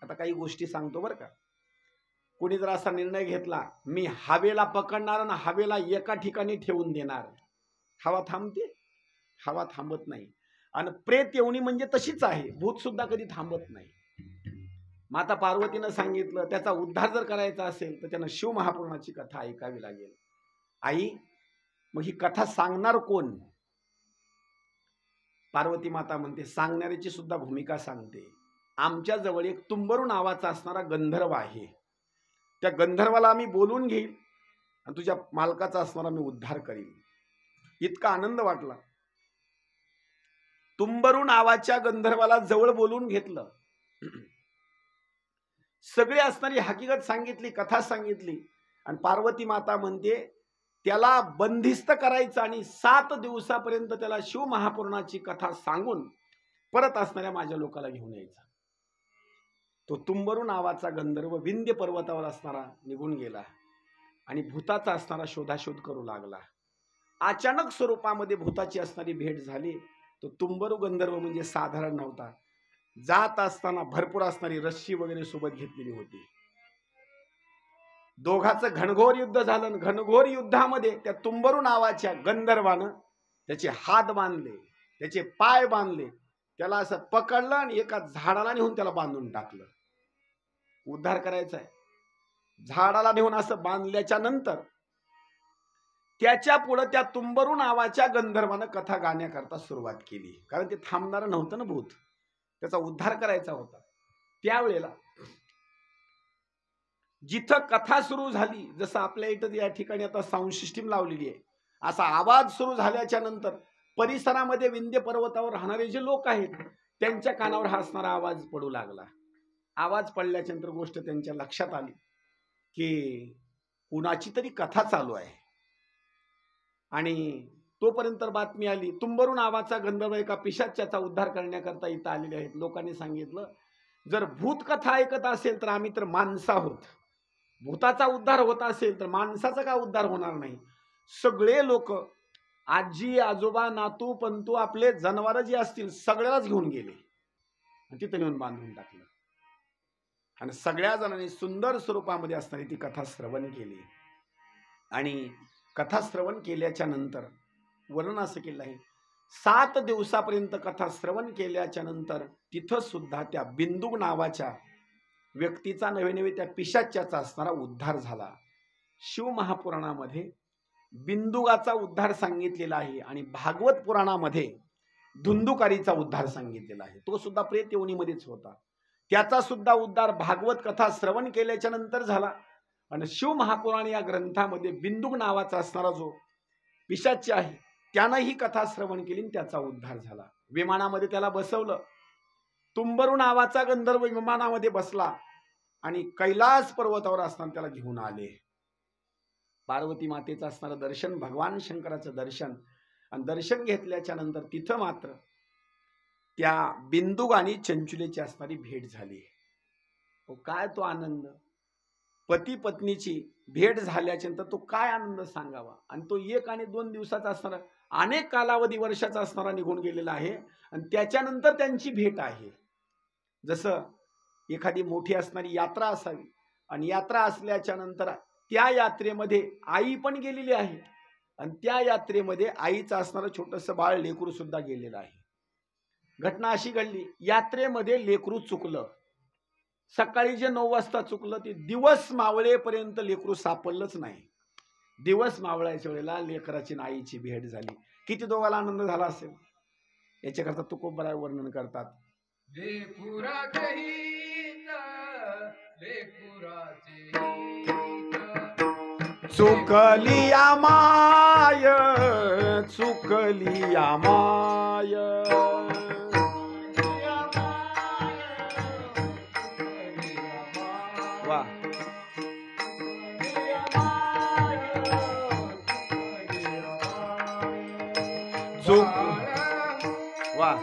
आता काही गोष्टी सांगतो बरं का. कोणी जर असा निर्णय घेतला, मी हवेला पकडणार आणि हवेला एका ठिकाणी ठेवून देणार, हवा थांबते? हवा थांबत नाही. आणि प्रेत येवणी म्हणजे तशीच आहे, भूत सुद्धा कधी थांबत नाही. माता पार्वतीनं सांगितलं त्याचा उद्धार जर करायचा असेल तर त्यानं शिव महापुराणाची कथा ऐकावी लागेल. आई, मग ही कथा सांगणार कोण? पार्वती माता म्हणते सांगणाऱ्याची सुद्धा भूमिका सांगते. आमच्या जवळ एक तुंबरू नावाचा असणारा गंधर्व आहे, त्या गंधर्वाला आम्ही बोलून घेईल आणि तुझ्या मालकाचा असणारा मी उद्धार करील. इतका आनंद वाटला. तुंबरू नावाच्या गंधर्वाला जवळ बोलून घेतलं, सगळी असणारी हकीकत सांगितली, कथा सांगितली. आणि पार्वती माता म्हणते त्याला बंदिस्त करायचं आणि 7 दिवसापर्यंत त्याला शिव महापुराणाची कथा सांगून परत असणाऱ्या माझ्या लोकाला घेऊन यायचा. तो तुंबरू नावाचा गंधर्व विंध्य पर्वतावर असणारा निघून गेला आणि भूताचा असणारा शोधाशोध करू लागला. अचानक स्वरूपामध्ये भूताची असणारी भेट झाली. तो तुंबरू गंधर्व म्हणजे साधारण नव्हता. जात असताना भरपूर असणारी रस्सी वगैरे सोबत घेतलेली होती. दोघांचं घनघोर युद्ध झालं. घनघोर युद्धामध्ये त्या तुंबरू नावाच्या गंधर्वानं त्याचे हात बांधले, त्याचे पाय बांधले, त्याला असं पकडलं आणि एका झाडाला नेऊन त्याला बांधून टाकलं. उद्धार करायचा आहे. झाडाला नेऊन असं बांधल्याच्या नंतर त्याच्या पुढे त्या तुंबरू नावाच्या गंधर्वानं कथा गाण्याकरता सुरुवात केली. कारण ते थांबणारं नव्हतं ना भूत, त्याचा उद्धार करायचा होता. त्यावेळेला जिथं कथा सुरू झाली, जसं आपल्या इथं या ठिकाणी आता साऊंड सिस्टीम लावलेली आहे, असा आवाज सुरू झाल्याच्या नंतर परिसरामध्ये विंध्य पर्वतावर राहणारे जे लोक आहेत त्यांच्या कानावर हा असणारा आवाज पडू लागला. आवाज पडल्याच्या नंतर गोष्ट त्यांच्या लक्षात आली की कुणाची तरी कथा चालू आहे. आणि तोपर्यंत बातमी आली, तुंबरू नावाचा गंधर्व एका पिशाच्याचा उद्धार करण्याकरता इथं आलेले आहेत. लोकांनी सांगितलं जर भूत कथा ऐकत असेल तर आम्ही तर माणसं आहोत, भूताचा उद्धार होत असेल तर माणसाचा का उद्धार होणार नाही. सगळे लोक, आजी आजोबा नातू पंतू आपले जनावर जे असतील सगळ्यालाच घेऊन गेले आणि तिथं नेऊन बांधून टाकलं. आणि सगळ्या जणांनी सुंदर स्वरूपामध्ये असणारी ती कथा श्रवण केली. आणि कथा श्रवण केल्याच्या नंतर वर्णन असं केलं आहे, 7 दिवसापर्यंत कथा श्रवण केल्याच्या नंतर तिथं सुद्धा त्या बिंदू नावाच्या व्यक्तीचा नव्हे त्या पिशाच्याचा असणारा उद्धार झाला. शिव महापुराणामध्ये बिंदुगाचा उद्धार सांगितलेला आहे आणि भागवत पुराणामध्ये धुंदुकारीचा उद्धार सांगितलेला आहे. तो सुद्धा प्रेत योनीमध्येच होता. त्याचा सुद्धा उद्धार भागवत कथा श्रवण केल्याच्या नंतर झाला. आणि शिव महापुराण या ग्रंथामध्ये बिंदुक नावाचा असणारा जो पिशाच्य आहे त्यानं ही कथा श्रवण केली आणि त्याचा उद्धार झाला. विमानामध्ये त्याला बसवलं. तुंबरू नावाचा गंधर्व विमानामध्ये बसला आणि कैलास पर्वतावर असताना त्याला घेऊन आले. पार्वती मातेचं असणारं दर्शन, भगवान शंकराचं दर्शन, आणि दर्शन घेतल्याच्या नंतर तिथं मात्र त्या बिंदुक आणि चंचुलेची असणारी भेट झाली. काय तो आनंद, पती पत्नीची भेट झाल्याच्या नंतर तो काय आनंद सांगावा. आणि तो 1 आणि 2 दिवसाचा असणारा, अनेक कालावधी वर्षाचा असणारा निघून गेलेला आहे आणि त्याच्यानंतर त्यांची भेट आहे. जसं एखादी मोठी असणारी यात्रा असावी आणि यात्रा असल्याच्या नंतर त्या यात्रेमध्ये आई पण गेलेली आहे आणि त्या यात्रेमध्ये आईचं असणारं छोटंसं बाळ लेकरू सुद्धा गेलेलं आहे. घटना अशी घडली, यात्रेमध्ये लेकरू चुकलं. सकाळी जे 9 वाजता चुकलं ते दिवस मावळेपर्यंत लेकरू सापडलंच नाही. दिवस मावळायच्या वेळेला लेकराची आईची भेट झाली. किती दोघाला आनंद झाला असेल. याच्याकरता तुकोबराय वर्णन करतात. चुकली आमाय, चुकली आमाय, वा चुक वा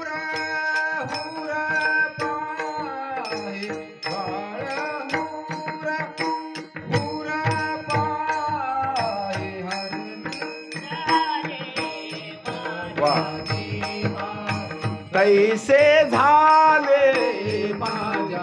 तैसे झाले माझ्या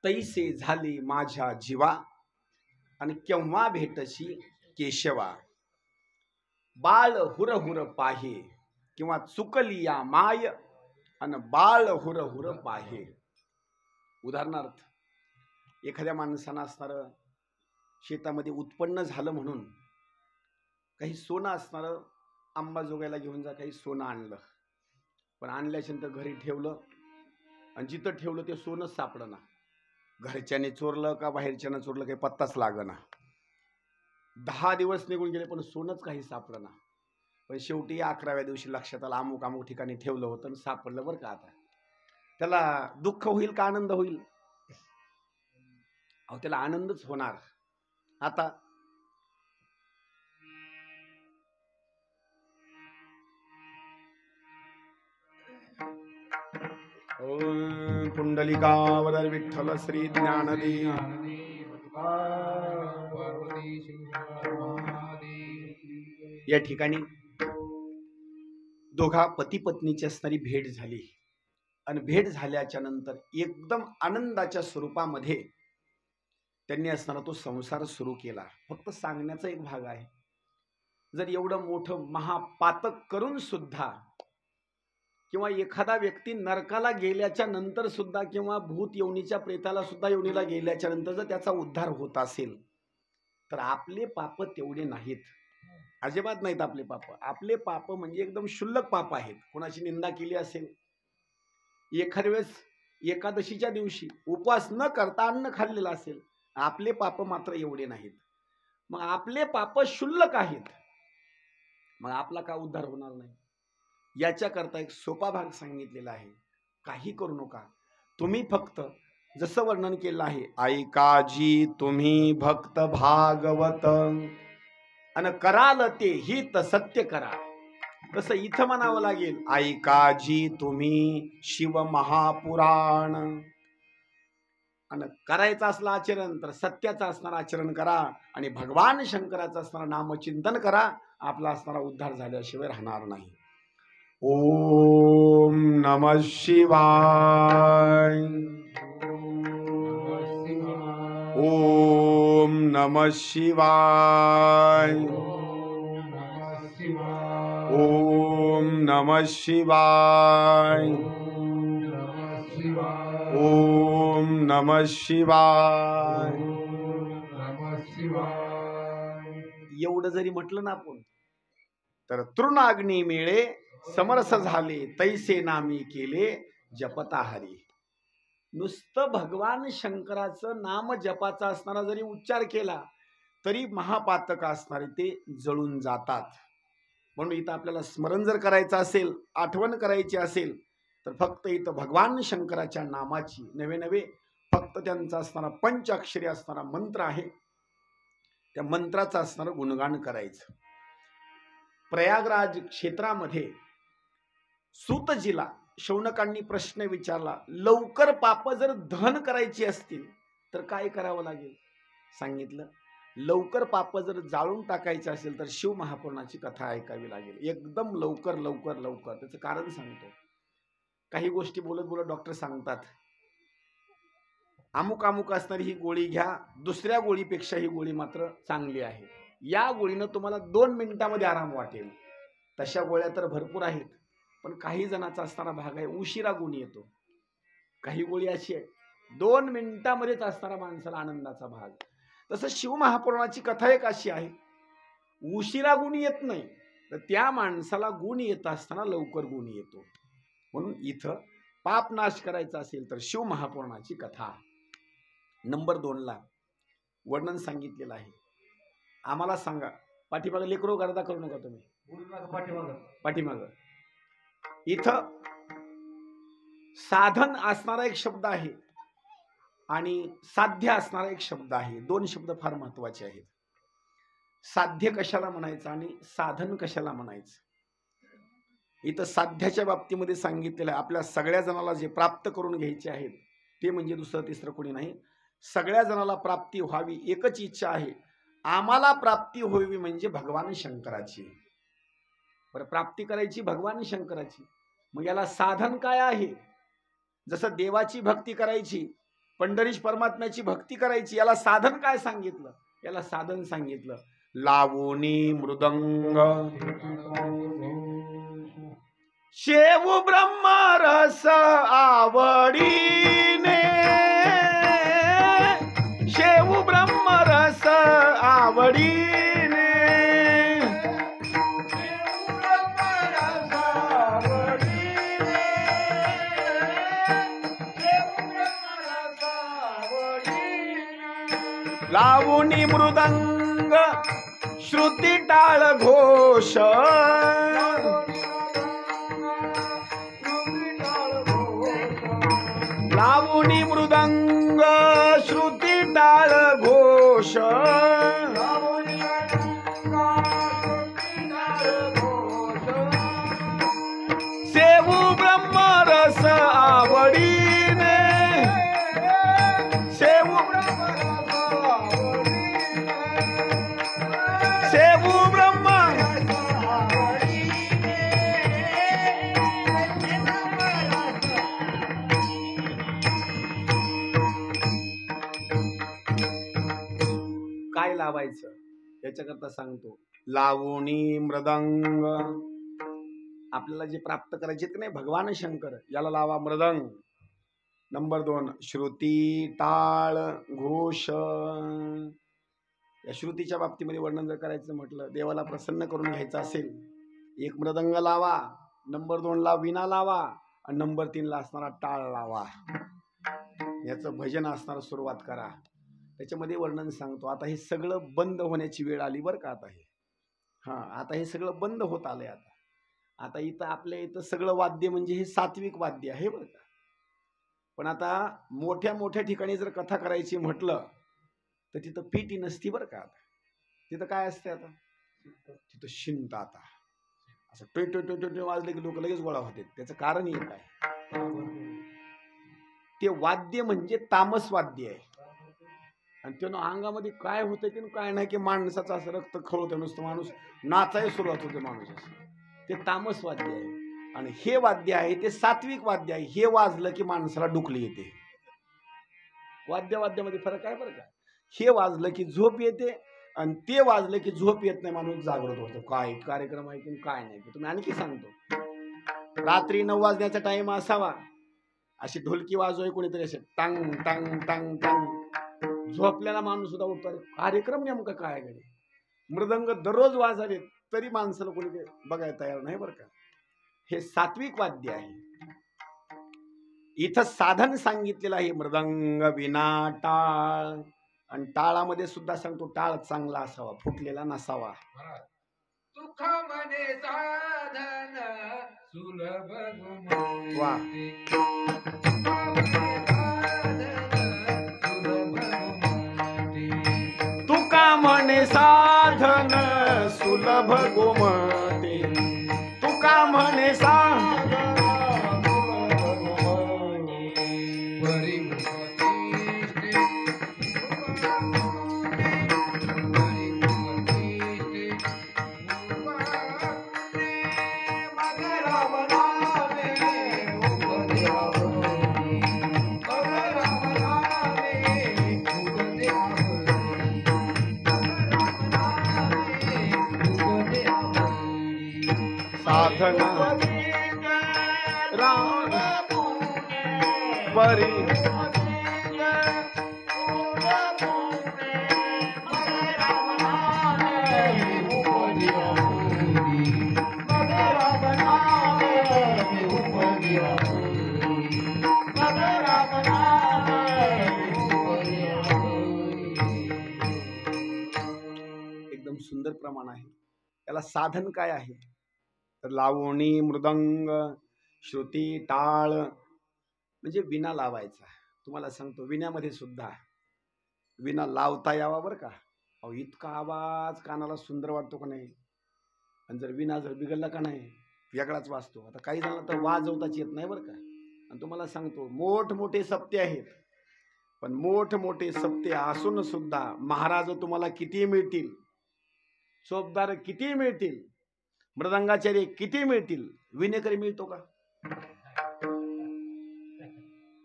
तैसे झाले माझ्या जीवा आणि केव्हा भेटशी केशवा. बाळ हुर हुर पाहे किंवा चुकली या माय आणि बाळ हुर हुर पाहे. उदाहरणार्थ, एखाद्या माणसानं असणार शेतामध्ये उत्पन्न झालं म्हणून काही सोनं असणार अंबाजोगाईला घेऊन जा, काही सोनं आणलं, पण आणल्याच्यानंतर घरी ठेवलं आणि जिथं ठेवलं ते सोनंच सापडं ना. घरच्याने चोरलं का बाहेरच्यानं चोरलं काही पत्ताच लागना. 10 दिवस निघून गेले पण सोनंच काही सापडं ना. पण शेवटी 11व्या दिवशी लक्षात आलं अमुक अमुक ठिकाणी ठेवलं होतं आणि सापडलं बरं का. आता त्याला दुःख होईल का आनंद होईल? अहो त्याला आनंदच होणार. आता पुंडलिकावदर विठ्ठल श्री ज्ञानदेव. या ठिकाणी दोघा पती पत्नीची असणारी भेट झाली आणि भेट झाल्याच्या नंतर एकदम आनंदाच्या स्वरूपामध्ये त्यांनी असणारा तो संसार सुरू केला. फक्त सांगण्याचा एक भाग आहे, जर एवढं मोठं महापातक करून सुद्धा किंवा एखादा व्यक्ती नरकाला गेल्याच्या नंतर सुद्धा किंवा भूत योनीच्या प्रेताला सुद्धा योनीला गेल्याच्या नंतर जर त्याचा उद्धार होत असेल तर आपले पाप तेवढे नाहीत, अजिबात नाहीत आपले पाप. आपले पाप म्हणजे एकदम क्षुल्लक पाप आहेत. कोणाची निंदा केली असेल, एखाद्या वेळेस एकादशीच्या दिवशी उपवास न करता अन्न खाल्लेलं असेल, आपले पाप मात्र एवढे नाहीत. मग आपले पाप क्षुल्लक आहेत, मग आपला का उद्धार होणार नाही? याच्याकरता एक सोपा भाग सांगितलेला आहे. काही करू नका, तुम्ही फक्त जसं वर्णन केलं आहे, ऐकाजी तुम्ही भक्त भागवत आणि कराल ते हित सत्य करा, तसं इथं म्हणावं लागेल, ऐकाजी तुम्ही शिव महापुराण. आणि करायचं असलं आचरण तर सत्याचं असणारं आचरण करा आणि भगवान शंकराचं असणारं नामचिंतन करा. आपला असणारा उद्धार झाल्याशिवाय राहणार नाही. ओम नमः शिवाय. ओम नमः शिवाय. ओम नमः शिवाय. ओम नमः शिवाय. एवढं जरी म्हटलं ना आपण तर तृणाग्नी मिळे समरस झाले तैसे नामी केले जपता हरी. नुसतं भगवान शंकराचं नाम जपाचा असणारा जरी उच्चार केला तरी महापातक असणारे ते जळून जातात. म्हणून इथं आपल्याला स्मरण जर करायचं असेल, आठवण करायची असेल तर फक्त इथं भगवान शंकराच्या नामाची नवे नवे फक्त त्यांचा असणारा पंचाक्षरी असणारा मंत्र आहे, त्या मंत्राचं असणारं गुणगान करायचं. प्रयागराज क्षेत्रामध्ये सूतजीला शौनकांनी प्रश्न विचारला, लवकर पाप जर दहन करायची असतील तर काय करावं लागेल? सांगितलं, लवकर पाप जर जाळून टाकायचे असेल तर शिव महापुराणाची कथा ऐकावी लागेल. एकदम लवकर लवकर लवकर. त्याचं कारण सांगतो. काही गोष्टी बोलत बोलत डॉक्टर सांगतात, अमुक अमुक असणारी ही गोळी घ्या, दुसऱ्या गोळीपेक्षा ही गोळी मात्र चांगली आहे, या गोळीनं तुम्हाला 2 मिनिटांमध्ये आराम वाटेल. तशा गोळ्या तर भरपूर आहेत, पण काही जणांचा असणारा भाग आहे उशिरा गुण येतो. काही गोळी अशी आहे 2 मिनिटांमध्येच असणारा माणसाला आनंदाचा भाग. तसं शिवमहापुराणाची कथा एक अशी आहे, उशिरा गुण येत नाही, तर त्या माणसाला गुण येत असताना लवकर गुण येतो. म्हणून इथं पाप नाश करायचा असेल तर शिवमहापुराणाची कथा नंबर 2 ला वर्णन सांगितलेलं आहे. आम्हाला सांगा, पाठीमागं लेकरो गर्दा करू नका तुम्ही, पाठीमागं इथं साधन असणारा एक शब्द आहे आणि साध्य असणारा एक शब्द आहे. 2 शब्द फार महत्वाचे आहेत. साध्य कशाला म्हणायचं आणि साधन कशाला म्हणायचं. इथं साध्याच्या बाबतीमध्ये सांगितलेलं आहे, आपल्या सगळ्या जणाला जे प्राप्त करून घ्यायचे आहेत ते म्हणजे दुसरं तिसरं कोणी नाही, सगळ्या जणाला प्राप्ती व्हावी एकच इच्छा आहे. आम्हाला प्राप्ती व्हावी म्हणजे भगवान शंकराची. बरं, प्राप्ती करायची भगवान शंकराची, मग याला साधन काय आहे. जसं देवाची भक्ती करायची, पंढरीश परमात्म्याची भक्ती करायची, याला साधन काय सांगितलं. याला साधन सांगितलं लावणी मृदंग शेवू ब्रह्मरस आवडीने, शेवू ब्रह्मरस आवडीने, लावणी मृदंग श्रुती टाळ घोष, लावणी मृदंग श्रुती टाळ घोष, सेवू ब्रह्मरस आवडीने, सेवू सेवू ब्रह्म काय लावायचं याच्याकरता सांगतो. लावणी मृदंग, आपल्याला जे प्राप्त करायचे ते नाही भगवान शंकर, याला लावा मृदंग. नंबर 2 श्रुती टाळ घोष. या श्रुतीच्या बाबतीमध्ये वर्णन जर करायचं म्हटलं, देवाला प्रसन्न करून घ्यायचं असेल, 1 मृदंग लावा, नंबर 2 ला विणा लावा आणि नंबर 3 ला असणारा टाळ लावा. याचं भजन असणारा सुरुवात करा. त्याच्यामध्ये वर्णन सांगतो. आता हे सगळं बंद होण्याची वेळ आली बरं का. आता हे सगळं बंद होत आलंय. आता इथं आपल्या इथं सगळं वाद्य म्हणजे हे सात्विक वाद्य आहे बरं का. पण आता मोठ्या मोठ्या ठिकाणी जर कथा करायची म्हटलं तर तिथं पिटी नसती बरं का. तिथं काय असते, आता तिथं शिंत. आता असं टो टो टो टो वाजले की लोक लगेच गोळा होते. त्याचं कारण हे काय, ते वाद्य म्हणजे तामस वाद्य आहे. आणि त्यानं अंगामध्ये काय होतं की काय नाही, की माणसाचं असं रक्त खळवतं नुसतं, माणूस नाचायला सुरुवात होते माणूस. ते तामस वाद्य आहे. आणि हे वाद्य आहे ते सात्विक वाद्य आहे. हे वाजलं की माणसाला डुकली येते. वाद्यामध्ये फरक आहे बरं का. हे वाजलं की झोप येते आणि ते वाजलं की झोप येत नाही, माणूस जागृत होतो. काय कार्यक्रम आहे की काय नाही. तुम्ही आणखी सांगतो, रात्री 9 वाजण्याचा टाइम असावा, अशी ढोलकी वाजवाय कोणीतरी, असे टांग टांग टांग टांग, झोपलेला माणूस सुद्धा उठतो. कार्यक्रम नेमका काय घडे. मृदंग दररोज वाजाले तरी माणसाला कोणी बघायला तयार नाही बरं का. हे सात्विक वाद्य आहे. इथं साधन सांगितलेलं आहे मृदंग विना टाळ. आणि टाळामध्ये सुद्धा सांगतो, टाळ चांगला असावा, फुटलेला नसावा. तुका म्हणे साधन सुलभ वा, तुका म्हणे साधन सुलभ गोमते, तुका म्हणे साधन राम परी सुंदर प्रमाण आहे. त्याला साधन काय आहे तर लावणी, मृदंग, श्रुती, टाळ म्हणजे विणा लावायचा. तुम्हाला सांगतो विण्यामध्ये सुद्धा विणा लावता यावा बरं का. अहो इतका आवाज कानाला सुंदर वाटतो का नाही. आणि जर विणा जर बिघडला का नाही वेगळाच वाजतो. आता काही जणांना तर वाजवताच येत नाही बरं का. आणि तुम्हाला सांगतो मोठमोठे सप्ते आहेत, पण मोठमोठे सप्ते असून सुद्धा महाराज तुम्हाला किती मिळतील, चोपदार किती मिळतील, मृदंगाचार्य किती मिळतील, विनेकरी मिळतो का?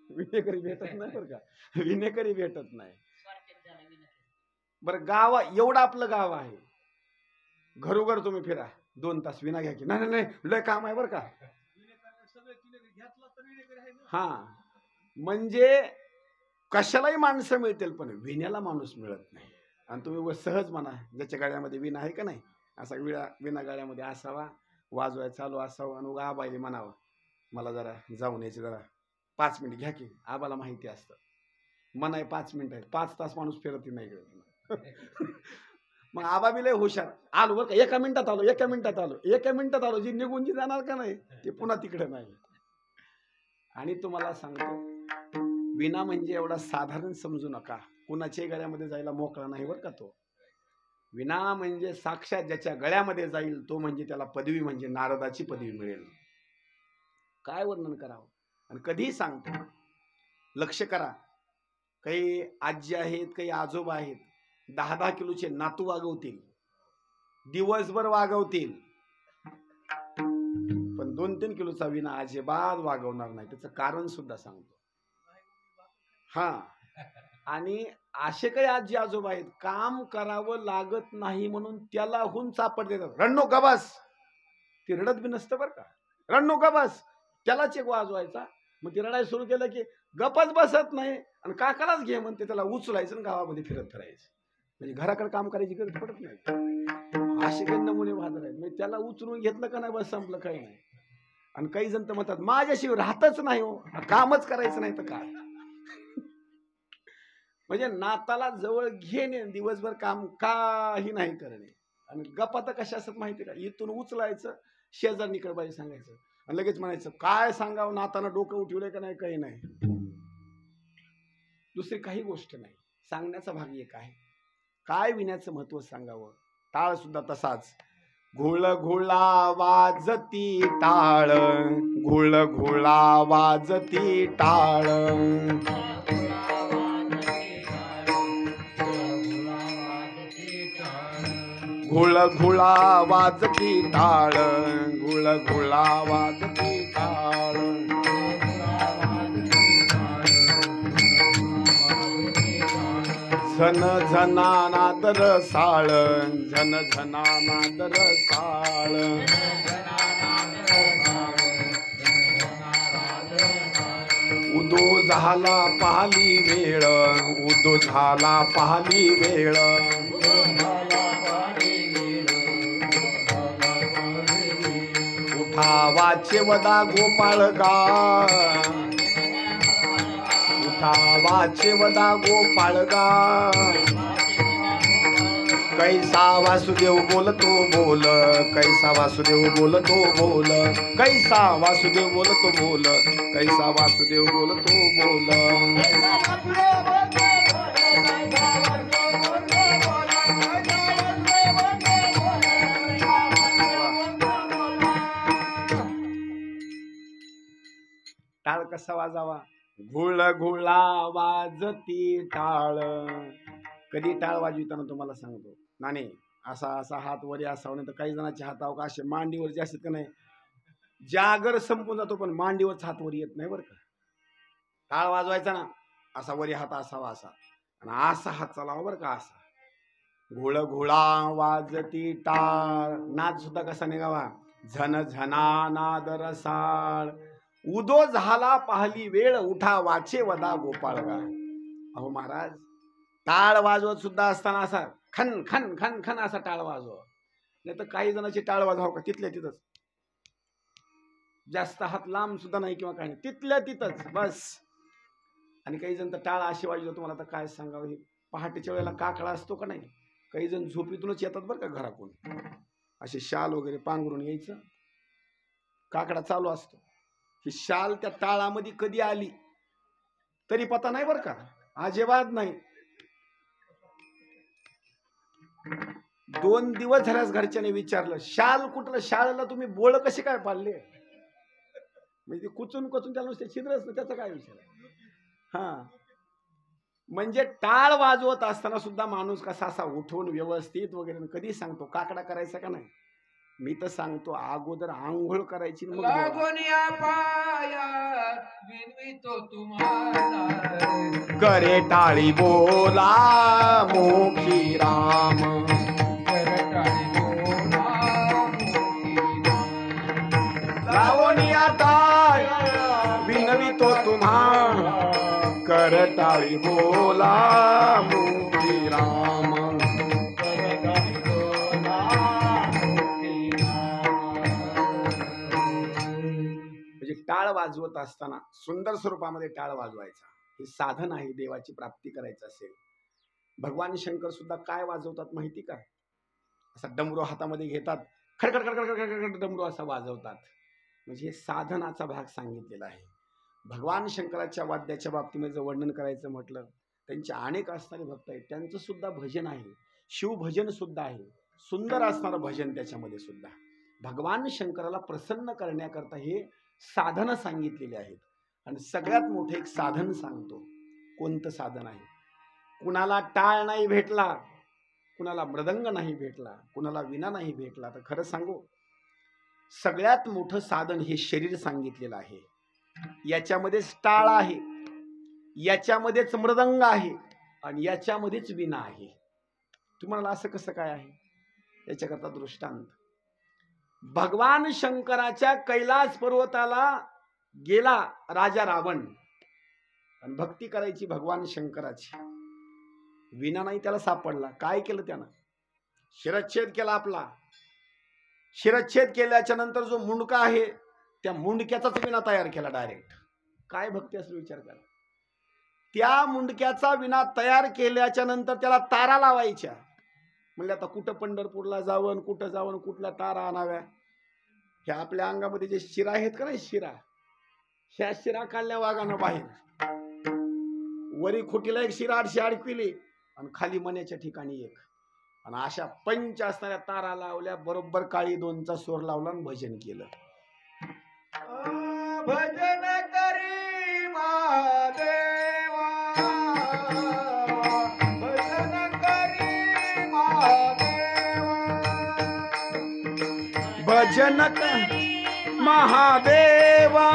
विनेकरी भेटत नाही बरं का. विनेकरी भेटत नाही. बरं गाव एवढं आपलं गाव आहे, घरोघर तुम्ही फिरा 2 तास विना घ्या की नाही नाही लय काम आहे बरं का. हा म्हणजे कशालाही माणसं मिळतील पण विण्याला माणूस मिळत नाही. आणि तुम्ही सहज म्हणा ज्याच्या गाड्यामध्ये विणा आहे का नाही असा विणा गाड्यामध्ये असावा, वाजवाय चालू असावं आणि आबाईले म्हणावं मला जरा जाऊन यायचे जरा 5 मिनिट घ्या की. आबाला माहिती असतं म्हणाय 5 मिनिट आहे, 5 तास माणूस फिरत नाही गेलं. मग आबा बी लय हुशार, आलो बरं का, 1 मिनिटात आलो, 1 मिनिटात आलो, 1 मिनिटात आलो. जी निघून जी जाणार का नाही ते पुन्हा तिकडे नाही. आणि तुम्हाला सांगतो विना म्हणजे एवढा साधारण समजू नका, कुणाच्याही गळ्यामध्ये जायला मोकळा नाही बरं का. तो विना म्हणजे साक्षात ज्याच्या गळ्यामध्ये जाईल तो म्हणजे त्याला पदवी म्हणजे नारदाची पदवी मिळेल. काय वर्णन करावं. आणि कधीही सांगतो लक्ष करा, काही आजी आहेत, काही आजोबा आहेत, 10-10 किलोचे नातू वागवतील, दिवसभर वागवतील, पण 2-3 किलोचा विना अजिबात वागवणार नाही. त्याचं कारण सुद्धा सांगतो. हा आणि असे काही आजी आजोबा आहेत काम करावं लागत नाही म्हणून त्याला हुन चापट देतात. रडणो का बस, ती रडत बी नसतं बरं का. रडणो का बस त्यालाच एक वाजवायचा. मग ती रडायला सुरू केलं की गपच बसत नाही आणि काकालाच घे म्हणते, त्याला उचलायचं आणि गावामध्ये फिरत फिरायचं. म्हणजे घराकडे काम करायची गरज पडत नाही. असे काही नमुने वादळ आहेत. म्हणजे त्याला उचलून घेतलं का नाही बस संपलं, काही नाही. आणि काही जण तर म्हणतात माझ्याशिवाय राहतच नाही हो, कामच करायचं नाही तर काय. म्हणजे नाताला जवळ घेणे दिवसभर काम काही नाही करणे. आणि गप्पा तर कशा असतात माहिती का, इथून उचलायचं शेजारणीकडे बाई सांगायचं आणि लगेच म्हणायचं काय सांगावं नाताना डोकं उठवलंय का नाही, काही नाही, दुसरी काही गोष्ट नाही. सांगण्याचा भाग एक आहे. काय विण्याचं महत्व सांगावं. टाळ सुद्धा तसाच. घोळ घोळा वाजती टाळ, घोळ घोळा वाजती टाळ, घोळ घोळा वाजती टाळ, घोळ घोळा वाजती टाळ. झन झना नादर साळ, झन झना नादर साळ, उदो झाला पाहली वेळ, उदो झाला पाहली वेळ, उठावाचे वदा गोपाळगा, उठावाचे वदा गोपाळगा, कैसा वासुदेव बोलतो बोल, कैसा वासुदेव बोलतो बोल, कैसा वासुदेव बोलतो बोल, कैसा वासुदेव बोलतो बोल. टाळ कसा वाजावा. घोळ घोळा वाजती टाळ. कधी टाळ वाजविताना तुम्हाला सांगतो नाणे असा असा हात वरी असावा, नाही तर काही जणांचे हातावर का असे मांडीवर जे असतात का नाही, जागर संपून जातो पण मांडीवरच हात वरी येत नाही बरं का. टाळ वाजवायचा ना असा वरी हात असावा असा आणि असा हात चालावा बरं का असा. घोळ घोळा वाजती टाळ. नाद सुद्धा कसा निघावा. झन झना नाद रसाळ, उदो झाला पाहली वेळ, उठा वाचे वदा गोपाळगा. अहो महाराज टाळ वाजवत सुद्धा असताना असा खन खन खन खन असा टाळ वाजवा. नाही तर काही जणांची टाळ वाजवा का तिथल्या तिथंच, जास्त हात लांब सुद्धा नाही किंवा काही नाही, तिथल्या तिथंच बस. आणि काही जण तर टाळ अशी वाजवतो तुम्हाला तर काय सांगावं. हे पहाटेच्या वेळेला काकडा असतो का नाही, काही जण झोपेतूनच येतात बरं का घराकडून, असे शाल वगैरे पांघरून यायचं, काकडा चालू असतो. ही शाल त्या टाळामध्ये कधी आली तरी पता नाही बरं का, अजिबात नाही. 2 दिवस झाल्यास घरच्याने विचारलं, शाल कुठलं, शाळेला तुम्ही बोळ कसे काय पाडले? म्हणजे कुचून कुचून त्याला नुसते छिद्रच ना, त्याचा काय विचार. हा, म्हणजे टाळ वाजवत असताना सुद्धा माणूस कसा असा उठवून व्यवस्थित वगैरे. कधी सांगतो काकडा करायचा का नाही? मी तर सांगतो अगोदर आंघोळ करायची, मग जेवायचं. लागून या पाया विनवितो तुम्हाला, करे टाळी बोला मोखी राम, करटाळी बोला मोठी नाम. लावणी आता विनवितो तुम्हा, करटाळी बोला मोखी राम. करटाळी बोला मोठी नाम. म्हणजे टाळ वाजवत असताना सुंदर स्वरूपामध्ये टाळ वाजवायचा. हे साधन आहे देवाची प्राप्ती करायचं असेल. भगवान शंकर सुद्धा काय वाजवतात माहिती का? असा डमरू हातामध्ये घेतात, खडखड खडखड खडखड डमरू असा वाजवतात. म्हणजे हे साधनाचा भाग सांगितलेला आहे. भगवान शंकराच्या वाद्याच्या बाबतीमध्ये जर वर्णन करायचं म्हटलं, त्यांचे अनेक असणारे भक्त आहेत, त्यांचं सुद्धा भजन आहे, शिवभजन सुद्धा आहे, सुंदर असणारं भजन त्याच्यामध्ये सुद्धा. भगवान शंकराला प्रसन्न करण्याकरता हे साधन सांगितलेले आहेत. आणि सगळ्यात मोठं एक साधन सांगतो. कोणतं साधन आहे? कुणाला टाळ नाही भेटला, कुणाला मृदंग नाही भेटला, कुणाला विना नाही भेटला, तर खरं सांगू, सगळ्यात मोठं साधन हे शरीर सांगितलेलं आहे. याच्यामध्येच टाळ आहे, याच्यामध्येच मृदंग आहे आणि याच्यामध्येच विना आहे. तुम्हाला असं कसं काय आहे? याच्याकरता दृष्टांत. भगवान शंकराच्या कैलास पर्वताला गेला राजा रावण आणि भक्ती करायची भगवान शंकराची, विना नाही त्याला सापडला. काय केलं त्यानं? शिरच्छेद केला आपला. शिरच्छेद केल्याच्या नंतर जो मुंडका आहे त्या मुंडक्याचाच विना तयार केला डायरेक्ट. काय भक्ती असं विचार करा. त्या मुंडक्याचा विना तयार केल्याच्या नंतर त्याला तारा लावायच्या. म्हणजे आता कुठं पंढरपूरला जावं, कुठं जावं, कुठल्या तारा आणाव्या. ह्या आपल्या अंगामध्ये जे शिरा आहेत का नाही, शिरा, ह्या शिरा काढल्या वाघानं बाहेर. वरी खुटीला एक शिरा आडशी अडकविली आणि खाली मण्याच्या ठिकाणी एक, आणि अशा पंच असणाऱ्या तारा लावल्या. बरोबर काळी 2चा स्वर लावला आणि भजन केलं. भजन करी महादेवा, भजन करी महादेवा, भजन महादेवा,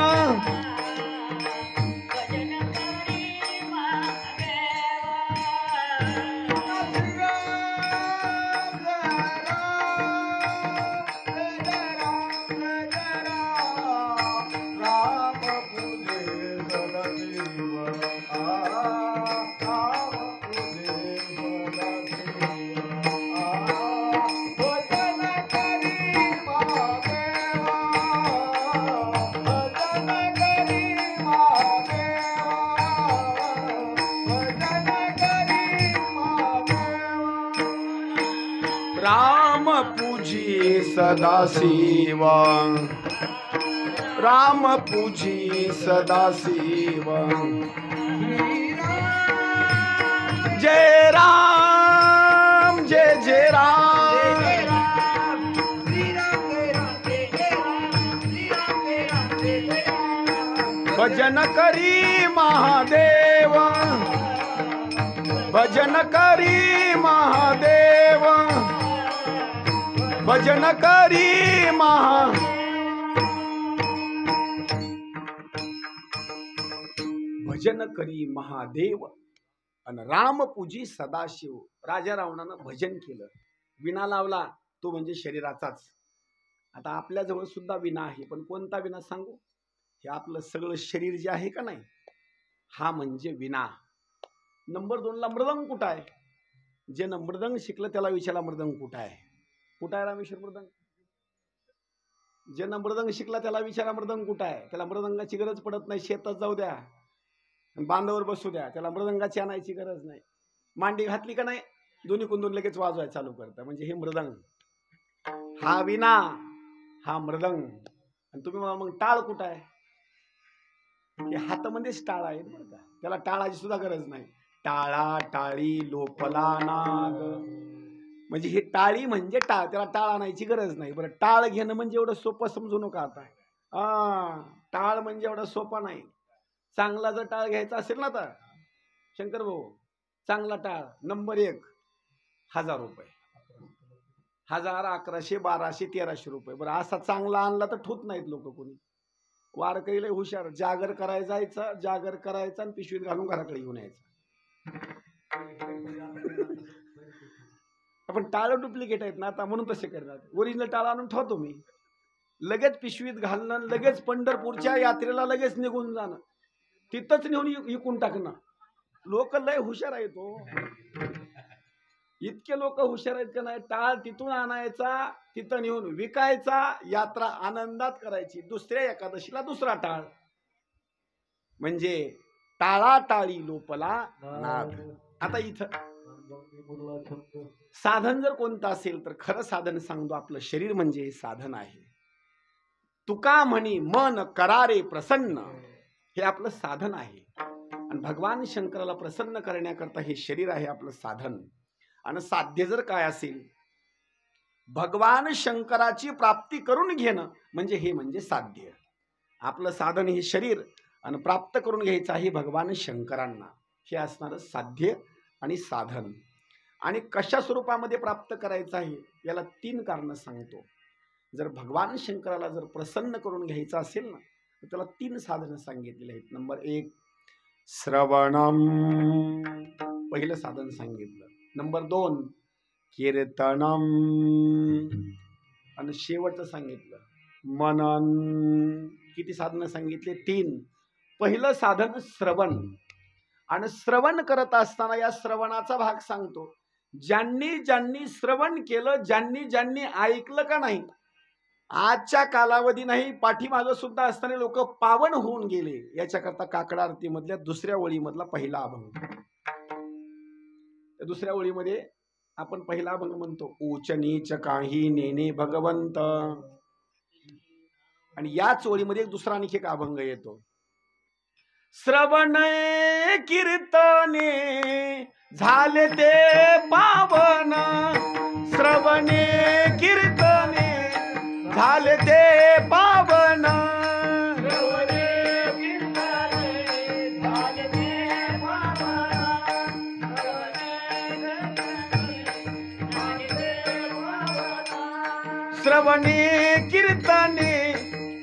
राम पूजी सदाशिवा, राम पूजी सदाशिवा, जय राम जय जय राम, भजन करी महादेव, भजन करी महादेव, भजन करी भजन करी महादेव आणि राम पूजी सदाशिव. राजा रावणानं भजन केलं, विणा लावला, तो म्हणजे शरीराचाच. आता आपल्याजवळ सुद्धा विणा आहे, पण कोणता विणा सांगू? हे आपलं सगळं शरीर जे आहे का नाही, हा म्हणजे विणा. नंबर 2ला मृदंग कुठं आहे? ज्यानं मृदंग शिकलं त्याला विचारला मृदंग कुठं आहे? कुठं आहे रामेश्वर मृदंग? ज्यानं मृदंग शिकला त्याला विचारा मृदंग कुठं आहे? त्याला मृदंगाची गरज पडत नाही. शेतात जाऊ द्या, बांधावर बसू द्या, त्याला मृदंगाची आणायची गरज नाही. मांडी घातली का नाही, दोन्ही कुंदून लगेच वाजवायला चालू करतात. म्हणजे हे मृदंग, हा विना, हा मृदंग. आणि तुम्ही मला मग टाळ कुठं आहे? हे हातामध्येच टाळ आहे बरं का, त्याला टाळाची सुद्धा गरज नाही. टाळा टाळी लोपला नाद, म्हणजे ही टाळी म्हणजे टाळ, त्याला टाळ आणायची गरज नाही. बरं, टाळ घेणं म्हणजे एवढं सोपं समजू नका आता. टाळ म्हणजे एवढा सोपा नाही. चांगला जर टाळ घ्यायचा असेल ना तर शंकर भाऊ, चांगला टाळ नंबर 1 1000 रुपये, 1000, 1100, 1200, 1300 रुपये. बरं, असा चांगला आणला तर ठोत नाहीत लोक कोणी. वारकरी लय हुशार, जागर करायला जायचं, जागर करायचा आणि पिशवीत घालून घराकडे घेऊन यायचं. आपण टाळ डुप्लिकेट आहेत ना आता, म्हणून तसे करतात. ओरिजिनल टाळ आणून ठेवतो मी, लगेच पिशवीत घालणं, लगेच पंढरपूरच्या यात्रेला लगेच निघून जाणं, तिथंच नेऊन विकून टाकणं. लोक लय हुशार आहेत हो, इतके लोक हुशार आहेत का नाही. टाळ तिथून आणायचा, तिथं नेऊन विकायचा, यात्रा आनंदात करायची, दुसऱ्या एकादशीला दुसरा टाळ. म्हणजे टाळा टाळी लोपला नाद. आता इथं साधन जर कोणतं असेल तर खरं साधन सांगतो, आपलं शरीर म्हणजे हे साधन आहे. तुका म्हणी मन करारे प्रसन्न, हे आपलं साधन आहे. आणि भगवान शंकराला प्रसन्न करण्याकरता हे शरीर आहे आपलं साधन. आणि साध्य जर काय असेल, भगवान शंकराची प्राप्ती करून घेणं म्हणजे हे म्हणजे साध्य. आपलं साधन हे शरीर, आणि प्राप्त करून घ्यायचं आहे भगवान शंकरांना, हे असणारं साध्य आणि साधन. आणि कशा स्वरूपामध्ये प्राप्त करायचं आहे याला 3 कारणं सांगतो. जर भगवान शंकराला जर प्रसन्न करून घ्यायचं असेल ना तर त्याला 3 साधनं सांगितलेली आहेत. नंबर 1 श्रवणम, पहिलं साधन सांगितलं. नंबर 2 कीर्तनम, आणि शेवटचं सांगितलं मनन. किती साधनं सांगितले? 3. पहिलं साधन श्रवण. आणि श्रवण करत असताना या श्रवणाचा भाग सांगतो. ज्यांनी ज्यांनी श्रवण केलं, ज्यांनी ज्यांनी ऐकलं का नाही, आजच्या कालावधी नाही, पाठीमागं सुद्धा असताना लोक पावन होऊन गेले. याच्याकरता काकडा आरती मधल्या 2ऱ्या ओळीमधला पहिला अभंग. दुसऱ्या ओळीमध्ये आपण पहिला अभंग म्हणतो, ऊच नीच काही नेने भगवंत. आणि याच ओळीमध्ये दुसरा आणखी एक अभंग येतो, श्रवण कीर्तने झाले ते पावन, श्रवणे कीर्तने झाले ते पावन, श्रवणे कीर्तने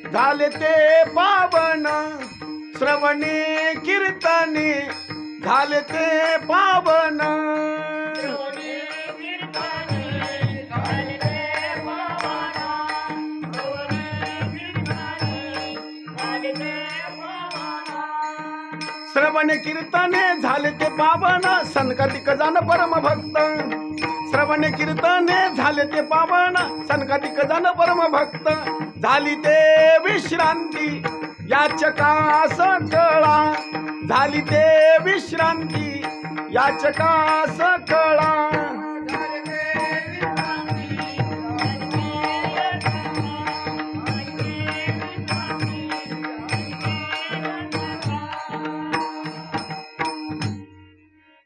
झाले ते पावन, श्रवणे कीर्तने झाले ते पावन, श्रवणे कीर्तने झाले ते पावन. श्रवण कीर्तने झाले ते पावन, सनकादिक जान परम भक्त. श्रवण कीर्तने झाले ते पावन, सनकादिक जान परम भक्त. झाली ते विश्रांती याचकास कळा, झाली ते विश्रांती याचकास कळा.